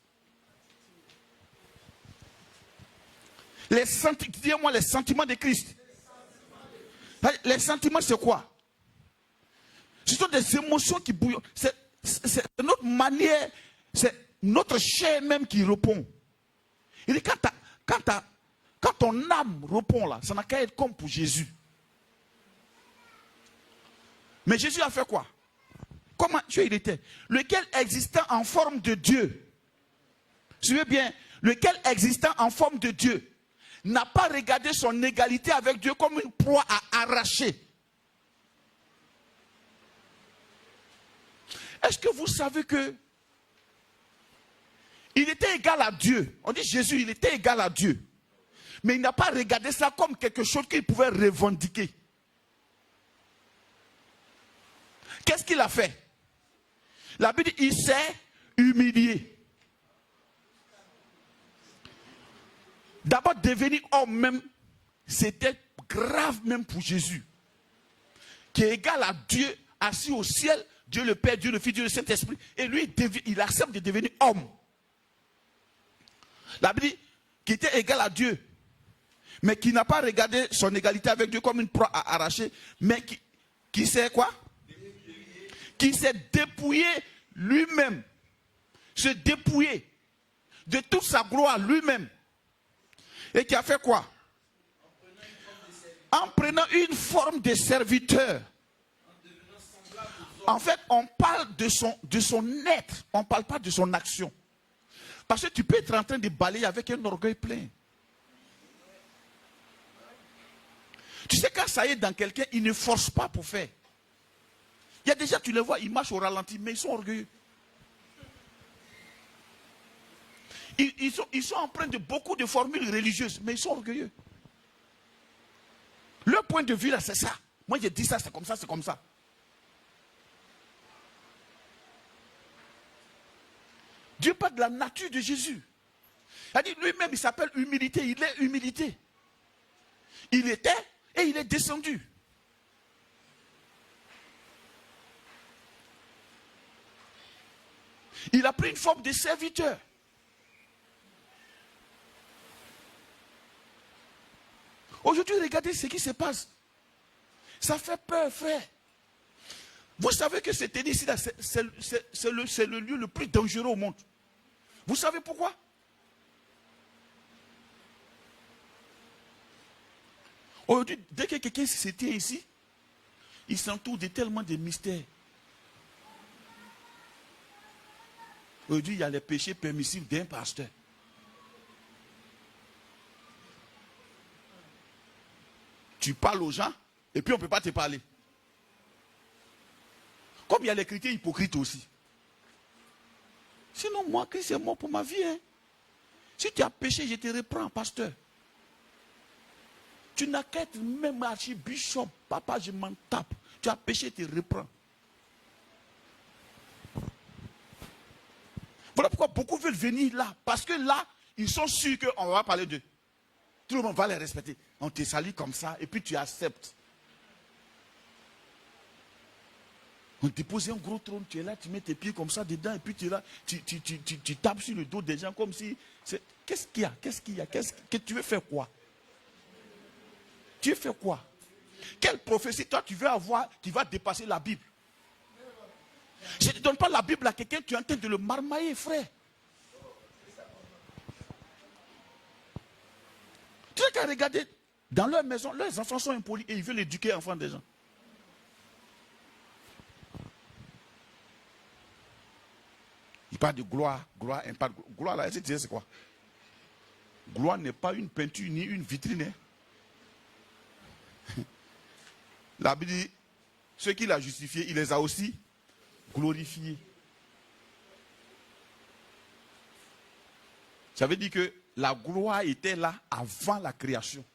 Dis-moi les sentiments de Christ. Les sentiments, c'est quoi? Ce sont des émotions qui bouillonnent. C'est notre manière, c'est notre chair même qui répond. Il dit quand ton âme répond là, ça n'a qu'à être comme pour Jésus. Mais Jésus a fait quoi? Comment Dieu il était? Lequel existant en forme de Dieu. Suivez bien. Lequel existant en forme de Dieu n'a pas regardé son égalité avec Dieu comme une proie à arracher. Est-ce que vous savez que il était égal à Dieu? On dit Jésus, il était égal à Dieu. Mais il n'a pas regardé ça comme quelque chose qu'il pouvait revendiquer. Qu'est-ce qu'il a fait? La Bible dit, il s'est humilié. D'abord, devenir homme même, c'était grave même pour Jésus. Qui est égal à Dieu, assis au ciel, Dieu le Père, Dieu le Fils, Dieu le Saint-Esprit. Et lui, il accepte de devenir homme. La Bible dit qu'il était égal à Dieu. Mais qui n'a pas regardé son égalité avec Dieu comme une proie à arracher. Mais qui sait quoi? Qui s'est dépouillé lui-même. Se dépouiller de toute sa gloire lui-même. Et qui a fait quoi? En prenant une forme de serviteur. En fait, on parle de son être. On ne parle pas de son action. Parce que tu peux être en train de balayer avec un orgueil plein. Tu sais, quand ça y est dans quelqu'un, il ne force pas pour faire. Il y a des gens, tu les vois, ils marchent au ralenti, mais ils sont orgueilleux. Ils sont empreints de beaucoup de formules religieuses, mais ils sont orgueilleux. Leur point de vue là, c'est ça. Moi, j'ai dit ça, c'est comme ça, c'est comme ça. Dieu parle de la nature de Jésus. Il a dit lui-même, il s'appelle humilité. Il est humilité. Il était et il est descendu. Il a pris une forme de serviteur. Aujourd'hui, regardez ce qui se passe. Ça fait peur, frère. Vous savez que cette ici, c'est le lieu le plus dangereux au monde. Vous savez pourquoi? Aujourd'hui, dès que quelqu'un se tient ici, il s'entoure de tellement de mystères. Aujourd'hui, il y a les péchés permissifs d'un pasteur. Tu parles aux gens et puis on ne peut pas te parler. Comme il y a les chrétiens hypocrites aussi. Sinon, moi, Christ est mort pour ma vie. Hein. Si tu as péché, je te reprends, pasteur. Tu n'as qu'à être même archibishop. Papa, je m'en tape. Tu as péché, je te reprends. Voilà pourquoi beaucoup veulent venir là. Parce que là, ils sont sûrs qu'on va parler d'eux. Tout le monde va les respecter. On te salue comme ça et puis tu acceptes. On te pose un gros trône, tu es là, tu mets tes pieds comme ça dedans et puis tu es là, tu tapes sur le dos des gens comme si... Qu'est-ce qu'il y a? Qu'est-ce qu'il y a? Que tu veux faire quoi? Tu veux faire quoi? Quelle prophétie toi tu veux avoir qui va dépasser la Bible? Je ne te donne pas la Bible à quelqu'un, tu es en train de le marmailler, frère. Tu n'as qu'à regarder dans leur maison, leurs enfants sont impolis et ils veulent éduquer les enfants des gens. Il parle de gloire, gloire, impact. Gloire là, c'est quoi? Gloire n'est pas une peinture ni une vitrine. Hein? La Bible dit, ceux qui l'ont justifié, il les a aussi glorifiés. Ça veut dire que la gloire était là avant la création.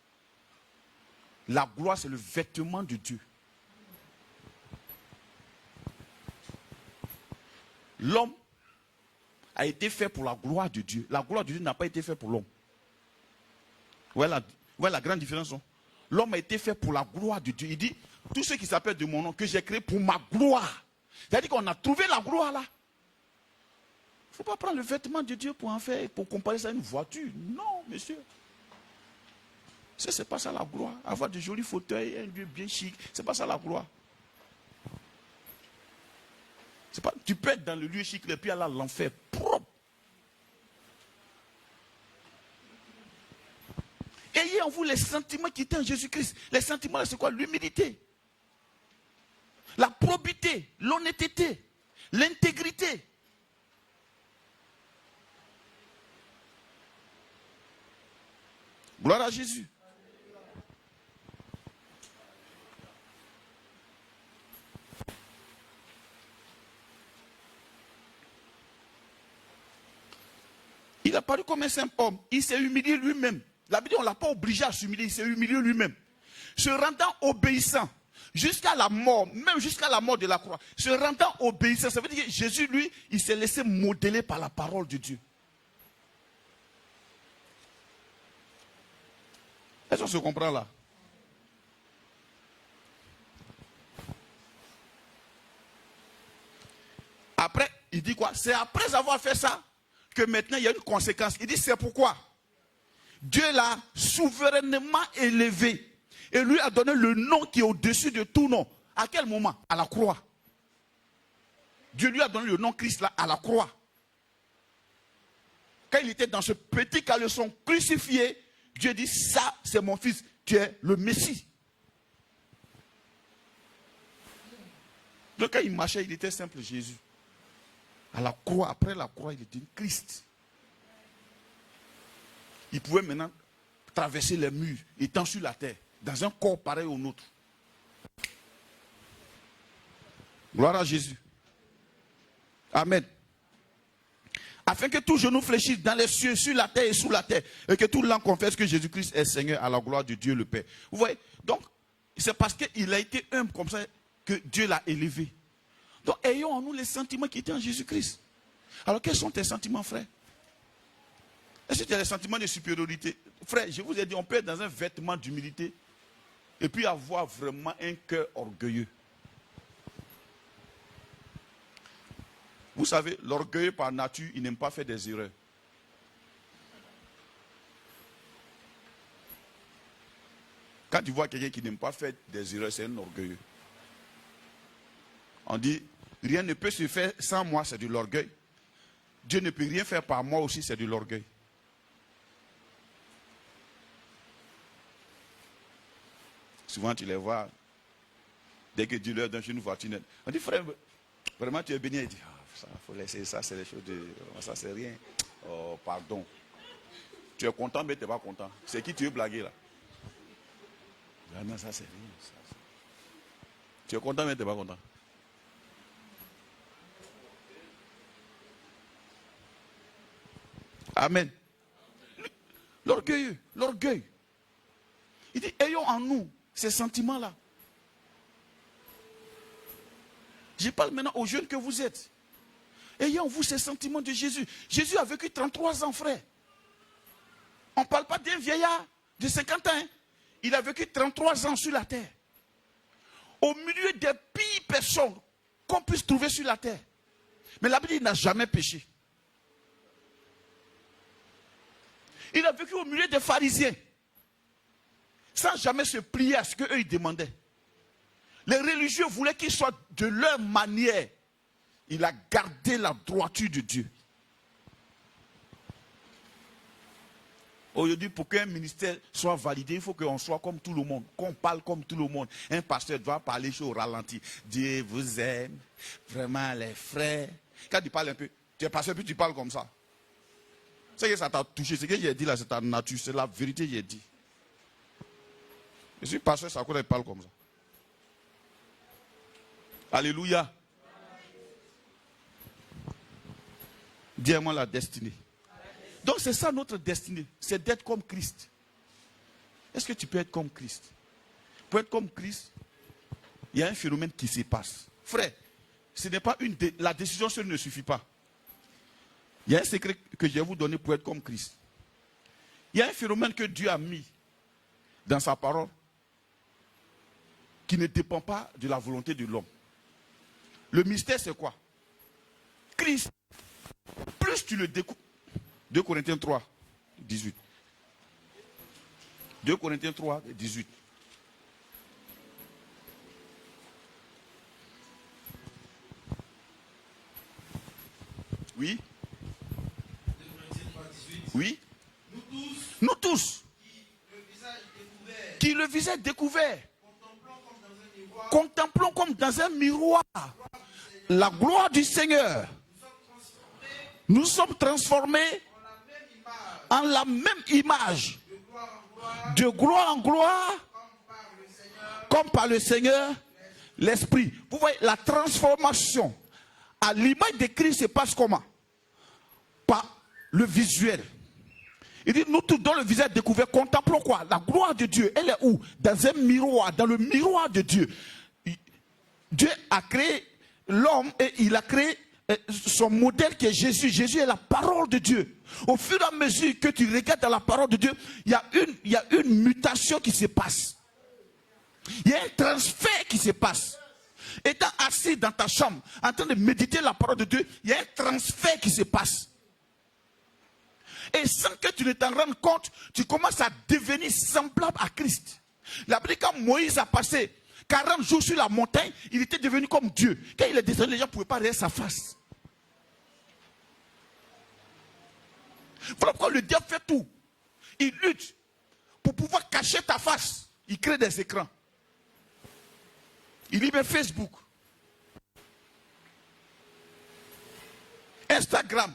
La gloire, c'est le vêtement de Dieu. L'homme a été fait pour la gloire de Dieu. La gloire de Dieu n'a pas été faite pour l'homme. Voilà la grande différence. L'homme a été fait pour la gloire de Dieu. Il dit, tout ce qui s'appelle de mon nom, que j'ai créé pour ma gloire. C'est-à-dire qu'on a trouvé la gloire là. Il ne faut pas prendre le vêtement de Dieu pour en faire, pour comparer ça à une voiture. Non, monsieur. Ce n'est pas ça la gloire. Avoir de jolis fauteuils, un lieu bien chic, ce n'est pas ça la gloire. Pas, tu peux être dans le lieu chic et puis aller à l'enfer propre. Ayez en vous les sentiments qui étaient en Jésus-Christ. Les sentiments, c'est quoi? L'humilité, la probité, l'honnêteté, l'intégrité. Gloire à Jésus. Il a paru comme un simple homme. Il s'est humilié lui-même. La Bible dit, on ne l'a pas obligé à s'humilier. Il s'est humilié lui-même. Se rendant obéissant jusqu'à la mort, même jusqu'à la mort de la croix. Se rendant obéissant, ça veut dire que Jésus, lui, il s'est laissé modeler par la parole de Dieu. Est-ce qu'on se comprend là? Après, il dit quoi? C'est après avoir fait ça que maintenant il y a une conséquence. Il dit c'est pourquoi Dieu l'a souverainement élevé et lui a donné le nom qui est au-dessus de tout nom. À quel moment? À la croix. Dieu lui a donné le nom Christ là à la croix. Quand il était dans ce petit caleçon crucifié, Dieu dit ça c'est mon fils, tu es le Messie. Donc quand il marchait, il était simple Jésus. À la croix, après la croix, il était Christ. Il pouvait maintenant traverser les murs, étant sur la terre, dans un corps pareil au nôtre. Gloire à Jésus. Amen. Afin que tout genou fléchisse dans les cieux, sur la terre et sous la terre, et que tout langue confesse que Jésus-Christ est Seigneur à la gloire de Dieu le Père. Vous voyez, donc, c'est parce qu'il a été humble comme ça que Dieu l'a élevé. Donc, ayons en nous les sentiments qui étaient en Jésus-Christ. Alors, quels sont tes sentiments, frère? Est-ce que tu as des sentiments de supériorité? Frère, je vous ai dit, on peut être dans un vêtement d'humilité et puis avoir vraiment un cœur orgueilleux. Vous savez, l'orgueil par nature, il n'aime pas faire des erreurs. Quand tu vois quelqu'un qui n'aime pas faire des erreurs, c'est un orgueilleux. On dit, rien ne peut se faire sans moi, c'est de l'orgueil. Dieu ne peut rien faire par moi aussi, c'est de l'orgueil. Souvent tu les vois, dès que Dieu leur donne une voiture, on dit, frère, vraiment tu es béni. Il dit, il faut laisser ça, c'est les choses de... Ça c'est rien. Oh, pardon. Tu es content, mais tu n'es pas content. C'est qui tu veux blaguer là? Ah non, ça c'est rien. Ça. Tu es content, mais tu n'es pas content. Amen. L'orgueil, l'orgueil. Il dit, ayons en nous ces sentiments-là. Je parle maintenant aux jeunes que vous êtes. Ayez en vous ces sentiments de Jésus. Jésus a vécu 33 ans, frère. On ne parle pas d'un vieillard de 50 ans. Il a vécu 33 ans sur la terre. Au milieu des pires personnes qu'on puisse trouver sur la terre. Mais la Bible, il n'a jamais péché. Il a vécu au milieu des pharisiens. Sans jamais se plier à ce qu'eux ils demandaient. Les religieux voulaient qu'ils soient de leur manière. Il a gardé la droiture de Dieu. Aujourd'hui, pour qu'un ministère soit validé, il faut qu'on soit comme tout le monde, qu'on parle comme tout le monde. Un pasteur doit parler au ralenti. Dieu vous aime, vraiment les frères. Quand tu parles un peu, tu es pasteur puis tu parles comme ça. C'est que ça t'a touché, ce que j'ai dit là, c'est ta nature, c'est la vérité que j'ai dit. Je suis pasteur, ça quoi il parle comme ça. Alléluia. Dis-moi la destinée. Donc c'est ça notre destinée, c'est d'être comme Christ. Est-ce que tu peux être comme Christ? Pour être comme Christ, il y a un phénomène qui se passe. Frère, ce n'est pas la décision seule ne suffit pas. Il y a un secret que je vais vous donner pour être comme Christ. Il y a un phénomène que Dieu a mis dans sa parole qui ne dépend pas de la volonté de l'homme. Le mystère, c'est quoi? Christ, plus tu le découvres. 2 Corinthiens 3, 18. 2 Corinthiens 3, 18. Oui. Oui. Nous tous. Qui le visage découvert. Contemplons comme dans un miroir la gloire du Seigneur. Nous sommes transformés en la même image, de gloire en gloire, comme par le Seigneur, l'Esprit. Vous voyez, la transformation à l'image de Christ se passe comment? Par le visuel. Il dit, nous tous dans le visage découvert, contemplons quoi? La gloire de Dieu. Elle est où? Dans un miroir, dans le miroir de Dieu. Dieu a créé l'homme et il a créé son modèle qui est Jésus. Jésus est la parole de Dieu. Au fur et à mesure que tu regardes dans la parole de Dieu, il y a une mutation qui se passe. Il y a un transfert qui se passe. Étant assis dans ta chambre, en train de méditer la parole de Dieu, il y a un transfert qui se passe. Et sans que tu ne t'en rendes compte, tu commences à devenir semblable à Christ. La Bible, quand Moïse a passé 40 jours sur la montagne, il était devenu comme Dieu. Quand il est descendu, les gens ne pouvaient pas regarder sa face. Voilà pourquoi le diable fait tout. Il lutte pour pouvoir cacher ta face. Il crée des écrans. Il y met Facebook, Instagram,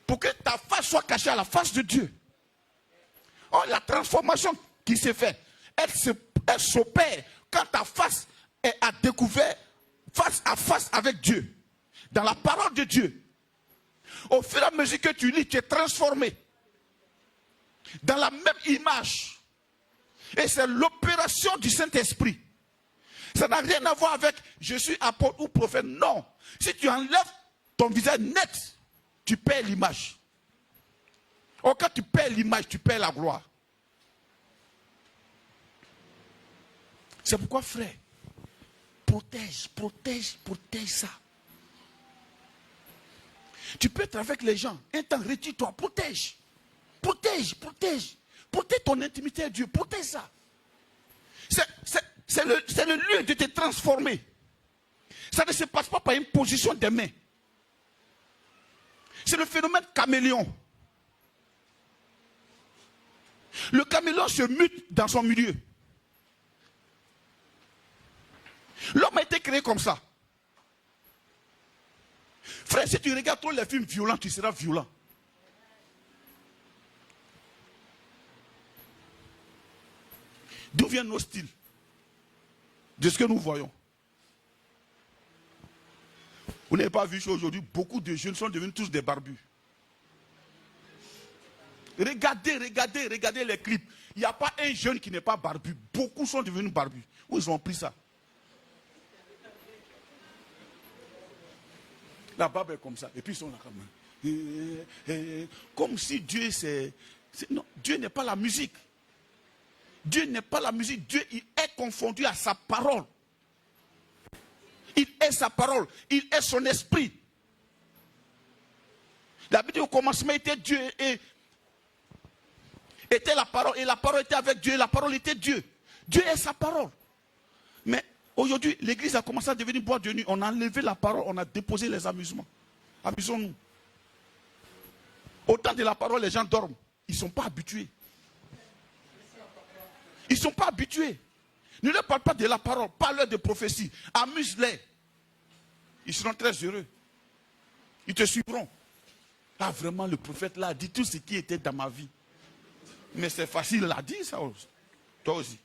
pour que ta face soit cachée à la face de Dieu. Oh, la transformation qui s'est faite, elle s'opère quand ta face est à découvert à face avec Dieu, dans la parole de Dieu, au fur et à mesure que tu lis, tu es transformé dans la même image. Et c'est l'opération du Saint-Esprit. Ça n'a rien à voir avec je suis apôtre ou prophète. Non. Si tu enlèves ton visage net, tu perds l'image. Or, quand tu perds l'image, tu perds la gloire. C'est pourquoi, frère, protège ça. Tu peux être avec les gens, un temps, retire-toi, protège. Protège ton intimité à Dieu, protège ça. C'est le lieu de te transformer. Ça ne se passe pas par une position des mains. C'est le phénomène caméléon. Le caméléon se mute dans son milieu. L'homme a été créé comme ça. Frère, si tu regardes trop les films violents, tu seras violent. D'où viennent nos styles? De ce que nous voyons. Vous n'avez pas vu qu'aujourd'hui, beaucoup de jeunes sont devenus tous des barbus. Regardez les clips. Il n'y a pas un jeune qui n'est pas barbu. Beaucoup sont devenus barbus. Où ils ont pris ça? La barbe est comme ça. Et puis ils sont là comme si Dieu c'est... Non, Dieu n'est pas la musique. Dieu n'est pas la musique. Dieu, il est confondu à sa parole. Il est sa parole. Il est son esprit. La Bible au commencement était Dieu et était la parole. Et la parole était avec Dieu et la parole était Dieu. Dieu est sa parole. Mais aujourd'hui, l'église a commencé à devenir boîte de nuit. On a enlevé la parole, on a déposé les amusements. Amusons-nous. Au temps de la parole, les gens dorment. Ils ne sont pas habitués. Ils ne sont pas habitués. Ne leur parle pas de la parole, parle-leur de prophétie. Amuse-les. Ils seront très heureux. Ils te suivront. Ah, vraiment, le prophète là a dit tout ce qui était dans ma vie. Mais c'est facile, il a dit ça aussi. Toi aussi.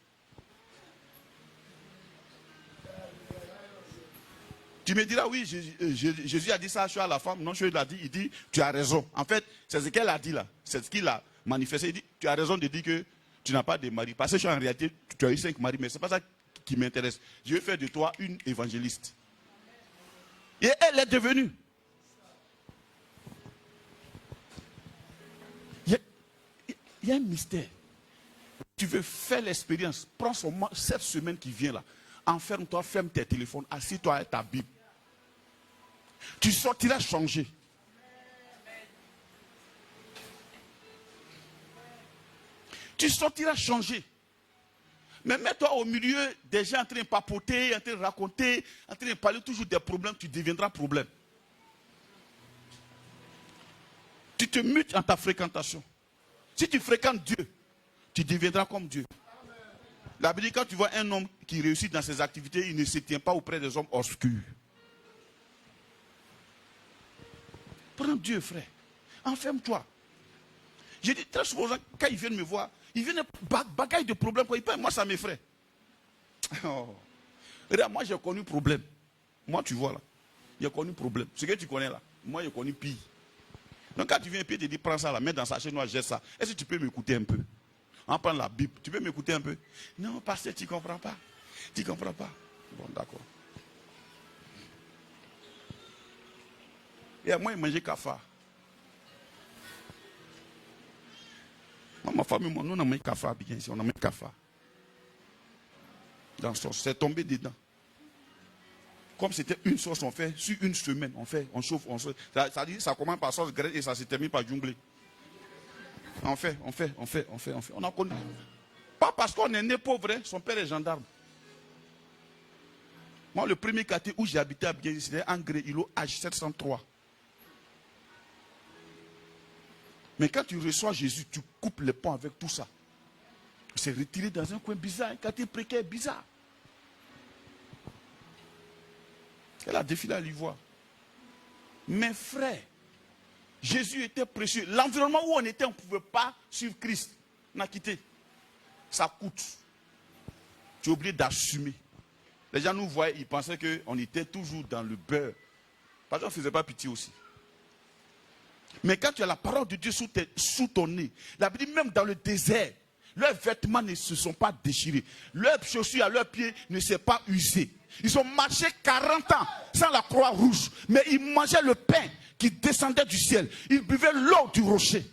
Tu me diras, oui, Jésus a dit ça à la femme. Non, Jésus l'a dit, il dit, tu as raison. En fait, c'est ce qu'elle a dit là. C'est ce qu'il a manifesté. Il dit, tu as raison de dire que tu n'as pas de mari. Parce que en réalité, tu as eu 5 maris, mais ce n'est pas ça qui m'intéresse. Je vais faire de toi une évangéliste. Et elle est devenue. Il y a un mystère. Tu veux faire l'expérience. Prends seulement cette semaine qui vient là. Enferme-toi, ferme tes téléphones, assis-toi avec ta Bible. Tu sortiras changé. Tu sortiras changé. Mais mets-toi au milieu des gens en train de papoter, en train de raconter, en train de parler toujours des problèmes, tu deviendras problème. Tu te mutes en ta fréquentation. Si tu fréquentes Dieu, tu deviendras comme Dieu. La Bible dit, quand tu vois un homme qui réussit dans ses activités, il ne se tient pas auprès des hommes obscurs. Prends Dieu, frère. Enferme-toi. Je dis très souvent, quand ils viennent me voir, ils viennent bagaille de problème. Ils parlent, moi, ça m'effraie. Oh. Regarde, moi, j'ai connu problème. Moi, tu vois là. J'ai connu problème. Ce que tu connais là, moi, j'ai connu pire. Donc, quand tu viens et puis tu te dis, prends ça là, mets dans sa chaîne noire, jette ça. Est-ce que tu peux m'écouter un peu? On prend la Bible. Tu peux m'écouter un peu? Non, pasteur, tu ne comprends pas. Tu ne comprends pas. Bon, d'accord. Et moi, il mangeait cafard. Moi, ma famille, nous, on a mangé cafard bien ici. On a mangé cafard. Dans la sauce. C'est tombé dedans. Comme c'était une sauce, on fait sur une semaine. On chauffe, on chauffe. Ça commence par sauce graine et ça se termine par jongler. On fait. On a connu. Pas parce qu'on est né pauvre, hein. Son père est gendarme. Moi, le premier quartier où j'ai habité à Bienzi, c'était Angré, îlot H703. Mais quand tu reçois Jésus, tu coupes les ponts avec tout ça. C'est retiré dans un coin bizarre, un quartier précaire bizarre. Elle a défilé à l'ivoire. Mes frères, Jésus était précieux. L'environnement où on était, on ne pouvait pas suivre Christ. On a quitté. Ça coûte. Tu es obligé d'assumer. Les gens nous voyaient, ils pensaient qu'on était toujours dans le beurre. Parce qu'on ne faisait pas pitié aussi. Mais quand tu as la parole de Dieu sous ton nez, la Bible dit même dans le désert, leurs vêtements ne se sont pas déchirés. Leurs chaussures à leurs pieds ne s'est pas usées. Ils ont marché 40 ans sans la croix rouge. Mais ils mangeaient le pain qui descendait du ciel. Ils buvaient l'eau du rocher.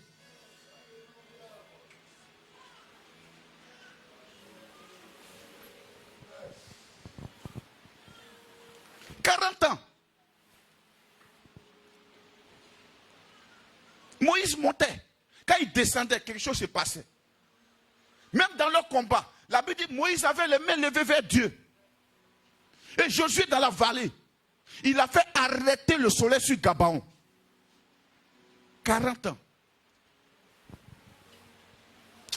« 40 ans. Moïse montait. Quand il descendait, quelque chose se passait. Même dans leur combat, la Bible dit Moïse avait les mains levées vers Dieu. Et Josué dans la vallée, il a fait arrêter le soleil sur Gabaon. 40 ans.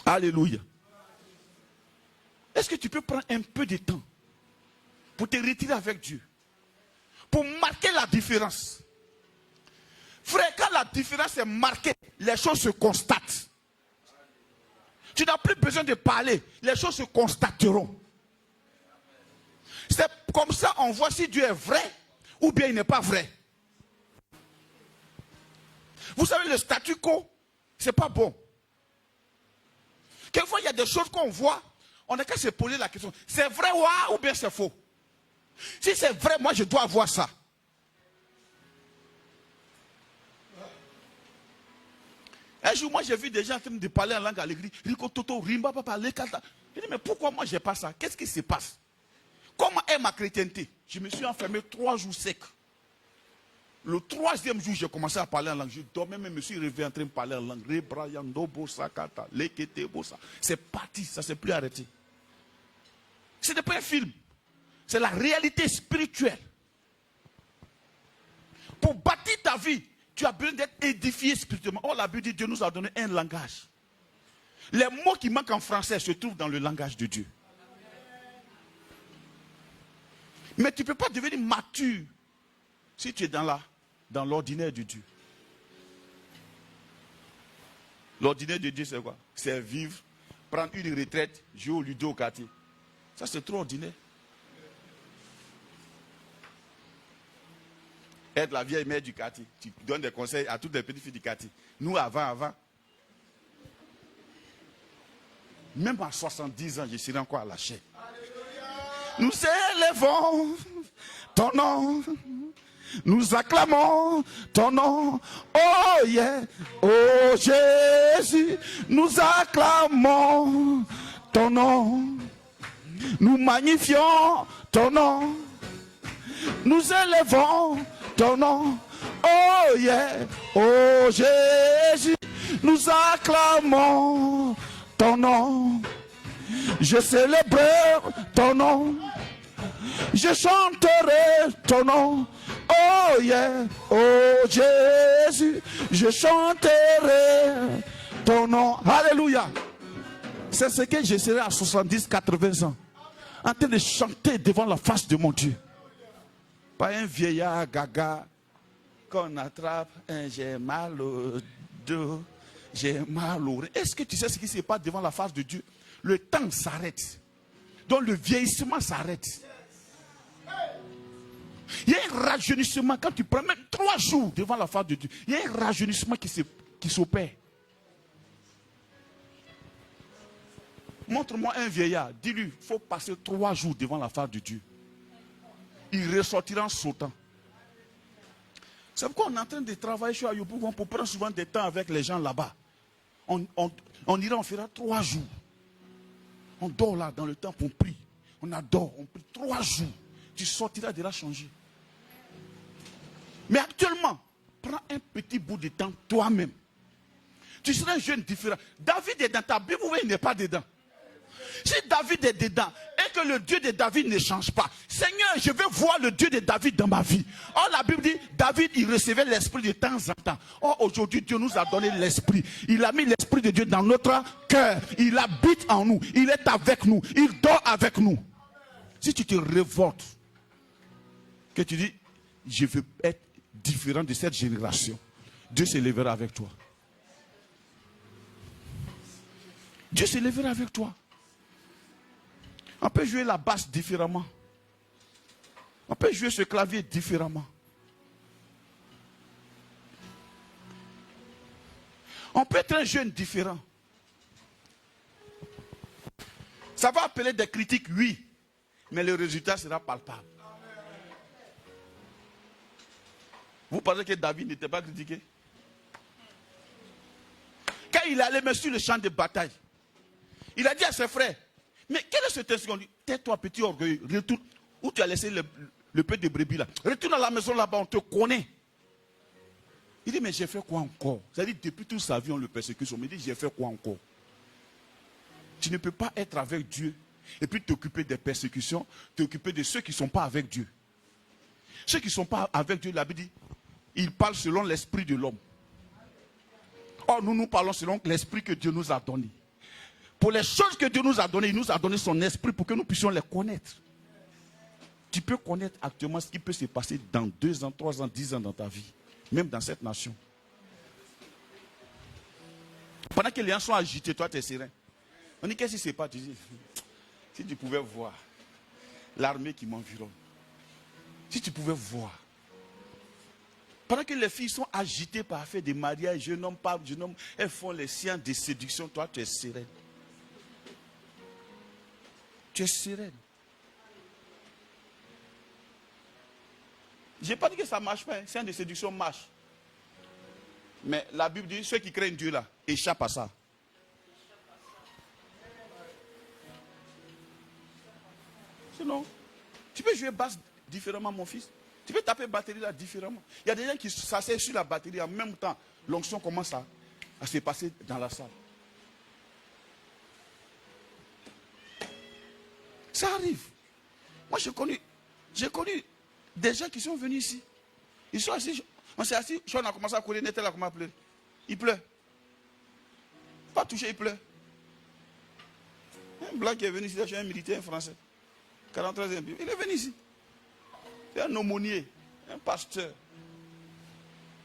Alléluia. Est-ce que tu peux prendre un peu de temps pour te retirer avec Dieu? Pour marquer la différence. Frère, quand la différence est marquée, les choses se constatent. Tu n'as plus besoin de parler, les choses se constateront. C'est comme ça on voit si Dieu est vrai ou bien il n'est pas vrai. Vous savez, le statu quo, c'est pas bon. Quelquefois, il y a des choses qu'on voit, on n'a qu'à se poser la question, c'est vrai ou bien c'est faux? Si c'est vrai, moi je dois avoir ça. Un jour, moi j'ai vu des gens en train de parler en langue à l'église. Rico Toto, Rimba, Papa, Lekata. Je dis, mais pourquoi moi j'ai pas ça? Qu'est-ce qui se passe? Comment est ma chrétienté? Je me suis enfermé 3 jours secs. Le 3e jour, j'ai commencé à parler en langue. Je dormais, mais je me suis réveillé en train de parler en langue. C'est parti, ça ne s'est plus arrêté. Ce n'est pas un film. C'est la réalité spirituelle. Pour bâtir ta vie, tu as besoin d'être édifié spirituellement. Oh, la Bible dit Dieu nous a donné un langage. Les mots qui manquent en français se trouvent dans le langage de Dieu. Mais tu ne peux pas devenir mature si tu es dans l'ordinaire de Dieu. L'ordinaire de Dieu, c'est quoi? C'est vivre, prendre une retraite, jouer au ludo au quartier. Ça, c'est trop ordinaire. Être la vieille mère du quartier. Tu donnes des conseils à toutes les petites filles du quartier. Nous, avant. Même à 70 ans, je serai encore à la chair. Nous élevons ton nom. Nous acclamons ton nom. Oh yeah. Oh Jésus. Nous acclamons ton nom. Nous magnifions ton nom. Nous élevons ton nom. Oh yeah. Oh Jésus. Nous acclamons ton nom. Je célébrerai ton nom. Je chanterai ton nom. Oh yeah. Oh Jésus. Je chanterai ton nom. Alléluia. C'est ce que je serai à 70, 80 ans. En train de chanter devant la face de mon Dieu. Pas un vieillard gaga qu'on attrape. J'ai mal au dos. J'ai mal au... Est-ce que tu sais ce qui se passe devant la face de Dieu? Le temps s'arrête. Donc le vieillissement s'arrête. Il y a un rajeunissement. Quand tu prends même 3 jours devant la face de Dieu, il y a un rajeunissement qui s'opère. Montre-moi un vieillard. Dis-lui, il faut passer 3 jours devant la face de Dieu. Il ressortira en sautant. C'est pourquoi on est en train de travailler sur Ayopougon pour prendre souvent des temps avec les gens là-bas. On ira, on fera 3 jours. On dort là dans le temple, on prie. On adore, on prie 3 jours. Tu sortiras de là changé. Mais actuellement, prends un petit bout de temps toi-même. Tu seras un jeune différent. David est dans ta Bible, oui, il n'est pas dedans. Si David est dedans et que le Dieu de David ne change pas, Seigneur, je veux voir le Dieu de David dans ma vie. Or, la Bible dit, David, il recevait l'esprit de temps en temps. Or, aujourd'hui, Dieu nous a donné l'esprit. Il a mis l'esprit de Dieu dans notre cœur. Il habite en nous. Il est avec nous. Il dort avec nous. Si tu te révoltes, que tu dis, je veux être différent de cette génération, Dieu se lèvera avec toi. Dieu se lèvera avec toi. On peut jouer la basse différemment. On peut jouer ce clavier différemment. On peut être un jeune différent. Ça va appeler des critiques, oui, mais le résultat sera palpable. Vous pensez que David n'était pas critiqué? Quand il allait même sur le champ de bataille, il a dit à ses frères, mais quel est cet instant? Tais-toi, petit orgueil, retourne où tu as laissé le peu de brebis là. Retourne à la maison là-bas, on te connaît. Il dit, mais j'ai fait quoi encore? C'est-à-dire, depuis toute sa vie, on le persécute. Mais il dit, j'ai fait quoi encore? Tu ne peux pas être avec Dieu et puis t'occuper des persécutions, t'occuper de ceux qui ne sont pas avec Dieu. Ceux qui ne sont pas avec Dieu, la Bible dit, ils parlent selon l'esprit de l'homme. Or, nous parlons selon l'esprit que Dieu nous a donné. Pour les choses que Dieu nous a données, il nous a donné son esprit pour que nous puissions les connaître. Tu peux connaître actuellement ce qui peut se passer dans 2 ans, 3 ans, 10 ans dans ta vie. Même dans cette nation. Pendant que les gens sont agités, toi tu es serein. On dit, qu'est-ce qui se passe? Tu dis, si tu pouvais voir l'armée qui m'environne. Si tu pouvais voir. Pendant que les filles sont agitées par faire des mariages, jeune homme, pas jeune homme, elles font les sciences de séduction, toi tu es sereine. Tu es sereine. Je n'ai pas dit que ça ne marche pas, sciences de séduction marche. Mais la Bible dit, ceux qui craignent Dieu là, échappent à ça. Sinon, tu peux jouer basse différemment, mon fils. Tu peux taper batterie là différemment. Il y a des gens qui s'asseyent sur la batterie en même temps. L'onction commence à se passer dans la salle. Ça arrive. Moi, j'ai connu des gens qui sont venus ici. Ils sont assis. On s'est assis. On a commencé à courir. Netel a commencé à pleurer. Il pleure. Pas touché, il pleure. Un blanc qui est venu ici, c'est un militaire, un français. 43e. Il est venu ici. C'est un aumônier, un pasteur.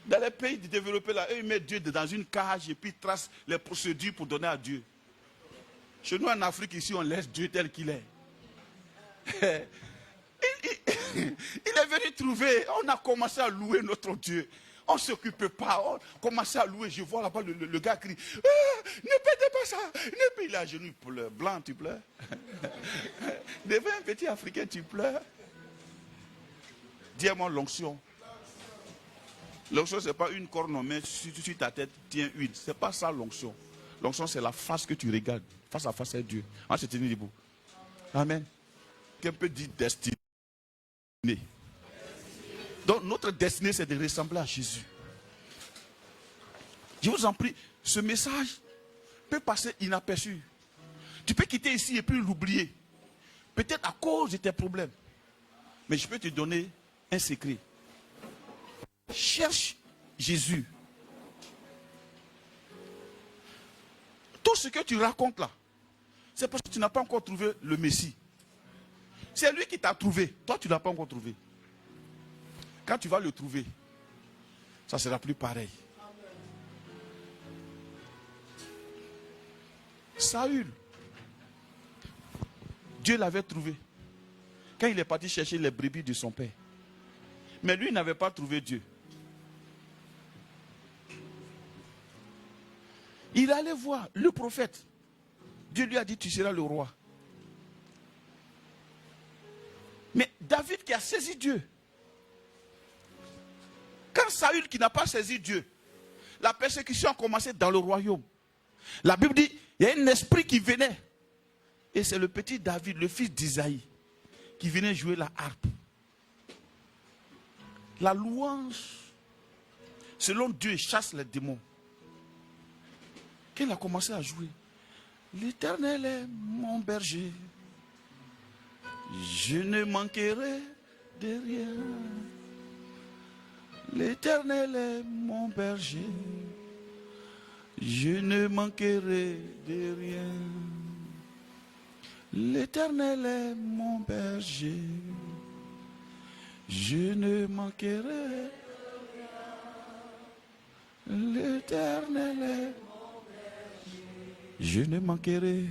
Dans les pays développés là, eux, ils mettent Dieu dans une cage et puis ils tracent les procédures pour donner à Dieu. Chez nous en Afrique, ici, on laisse Dieu tel qu'il est. Il est venu trouver, on a commencé à louer notre Dieu. On ne s'occupe pas, on commençait à louer. Je vois là-bas le gars crie, ne pétez pas ça. Il est à genoux, il pleure. Blanc, tu pleures. Devant un petit Africain, tu pleures. Dis-moi l'onction. L'onction, ce n'est pas une corne en main sur ta tête, tiens une. Ce n'est pas ça l'onction. L'onction, c'est la face que tu regardes, face à face avec Dieu. On se tenir debout. Amen. Qu'un peu dit destinée. Donc notre destinée, c'est de ressembler à Jésus. Je vous en prie, ce message peut passer inaperçu. Tu peux quitter ici et puis l'oublier. Peut-être à cause de tes problèmes. Mais je peux te donner un secret. Cherche Jésus. Tout ce que tu racontes là, c'est parce que tu n'as pas encore trouvé le Messie. C'est lui qui t'a trouvé. Toi, tu ne l'as pas encore trouvé. Quand tu vas le trouver, ça sera plus pareil. Saül, Dieu l'avait trouvé quand il est parti chercher les brebis de son père. Mais lui, il n'avait pas trouvé Dieu. Il allait voir le prophète. Dieu lui a dit, tu seras le roi. Mais David qui a saisi Dieu. Quand Saül qui n'a pas saisi Dieu, la persécution a commencé dans le royaume. La Bible dit, il y a un esprit qui venait. Et c'est le petit David, le fils d'Isaïe, qui venait jouer la harpe. La louange, selon Dieu, chasse les démons. Qu'il a commencé à jouer. L'Éternel est mon berger. Je ne manquerai de rien. L'Éternel est mon berger. Je ne manquerai de rien. L'Éternel est mon berger. Je ne manquerai de rien. L'Éternel est mon berger. Je ne manquerai.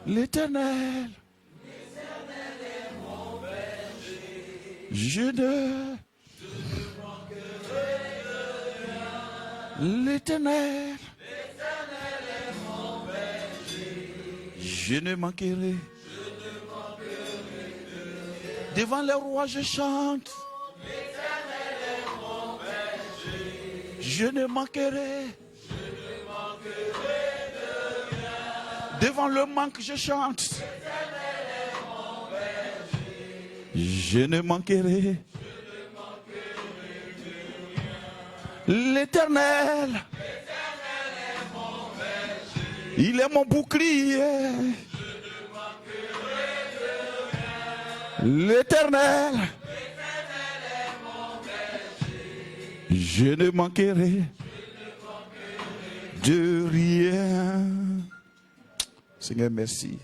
L'Éternel Je ne... L'Éternel. Je ne manquerai. Devant les rois, je chante. Je ne manquerai. Devant le manque, je chante. Je ne manquerai. L'Éternel, il est mon bouclier. L'Éternel, je ne manquerai de rien. Seigneur, merci.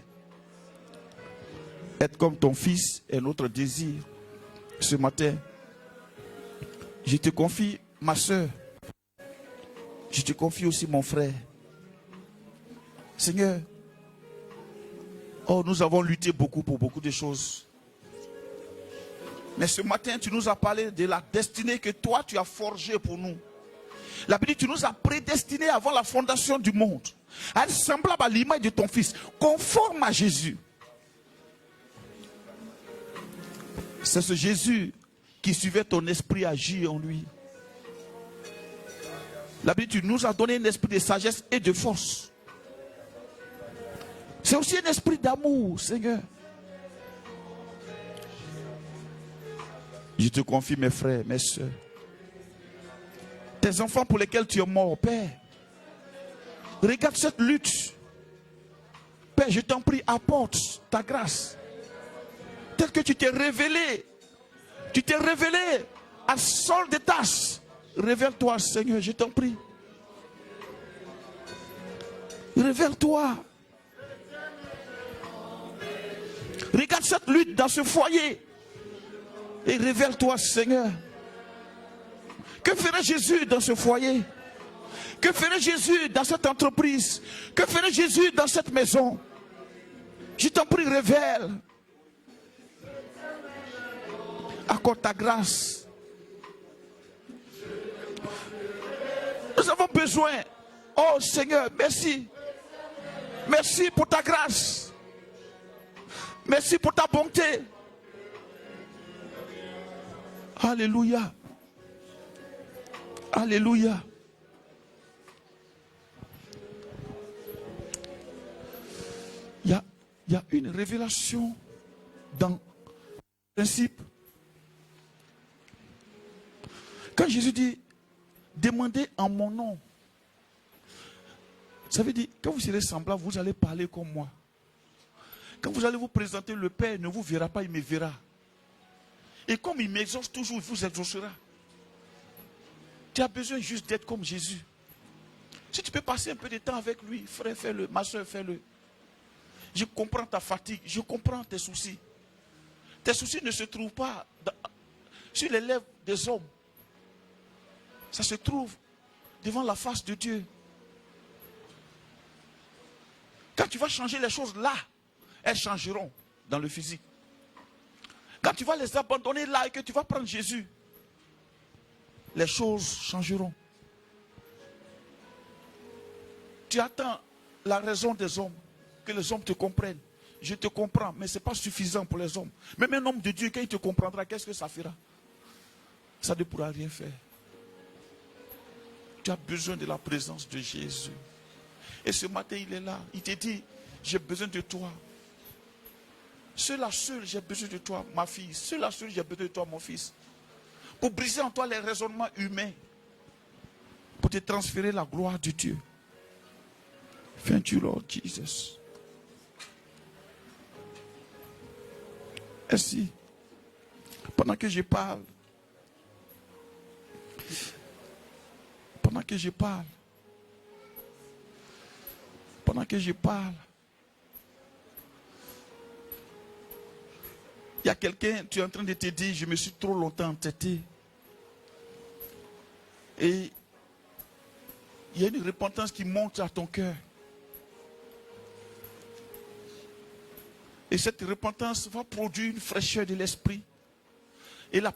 Être comme ton fils est notre désir. Ce matin, je te confie ma soeur. Je te confie aussi mon frère. Seigneur, oh, nous avons lutté beaucoup pour beaucoup de choses. Mais ce matin, tu nous as parlé de la destinée que toi, tu as forgée pour nous. La Bible dit, tu nous as prédestinés avant la fondation du monde à être semblable à l'image de ton fils, conforme à Jésus. C'est ce Jésus qui suivait ton esprit agir en lui. La Bible dit, tu nous as donné un esprit de sagesse et de force. C'est aussi un esprit d'amour, Seigneur. Je te confie mes frères, mes soeurs. Tes enfants pour lesquels tu es mort, Père. Regarde cette lutte. Père, je t'en prie, apporte ta grâce. Tel que tu t'es révélé. Tu t'es révélé à Saul de Tarse. Révèle-toi, Seigneur, je t'en prie. Révèle-toi. Regarde cette lutte dans ce foyer. Et révèle-toi, Seigneur. Que ferait Jésus dans ce foyer? Que ferait Jésus dans cette entreprise? Que ferait Jésus dans cette maison? Je t'en prie, révèle. Accorde ta grâce. Nous avons besoin. Oh Seigneur, merci. Merci pour ta grâce. Merci pour ta bonté. Alléluia. Alléluia. Il y a une révélation dans le principe. Quand Jésus dit, demandez en mon nom. Ça veut dire, quand vous serez semblable, vous allez parler comme moi. Quand vous allez vous présenter, le Père ne vous verra pas, il me verra. Et comme il m'exauce toujours, il vous exaucera. Tu as besoin juste d'être comme Jésus. Si tu peux passer un peu de temps avec lui, frère, fais-le, ma soeur, fais-le. Je comprends ta fatigue, je comprends tes soucis. Tes soucis ne se trouvent pas sur les lèvres des hommes. Ça se trouve devant la face de Dieu. Quand tu vas changer les choses là, elles changeront dans le physique. Quand tu vas les abandonner là et que tu vas prendre Jésus, les choses changeront. Tu attends la raison des hommes, que les hommes te comprennent. Je te comprends, mais ce n'est pas suffisant pour les hommes. Même un homme de Dieu, quand il te comprendra, qu'est-ce que ça fera? Ça ne pourra rien faire. Tu as besoin de la présence de Jésus. Et ce matin, il est là. Il te dit, j'ai besoin de toi. Seul, j'ai besoin de toi, ma fille. Seul, j'ai besoin de toi, mon fils. Pour briser en toi les raisonnements humains. Pour te transférer la gloire de Dieu. Thank you, Lord Jesus. Merci. Pendant que je parle, il y a quelqu'un, tu es en train de te dire, je me suis trop longtemps entêté. Et il y a une repentance qui monte à ton cœur. Et cette repentance va produire une fraîcheur de l'esprit. Et la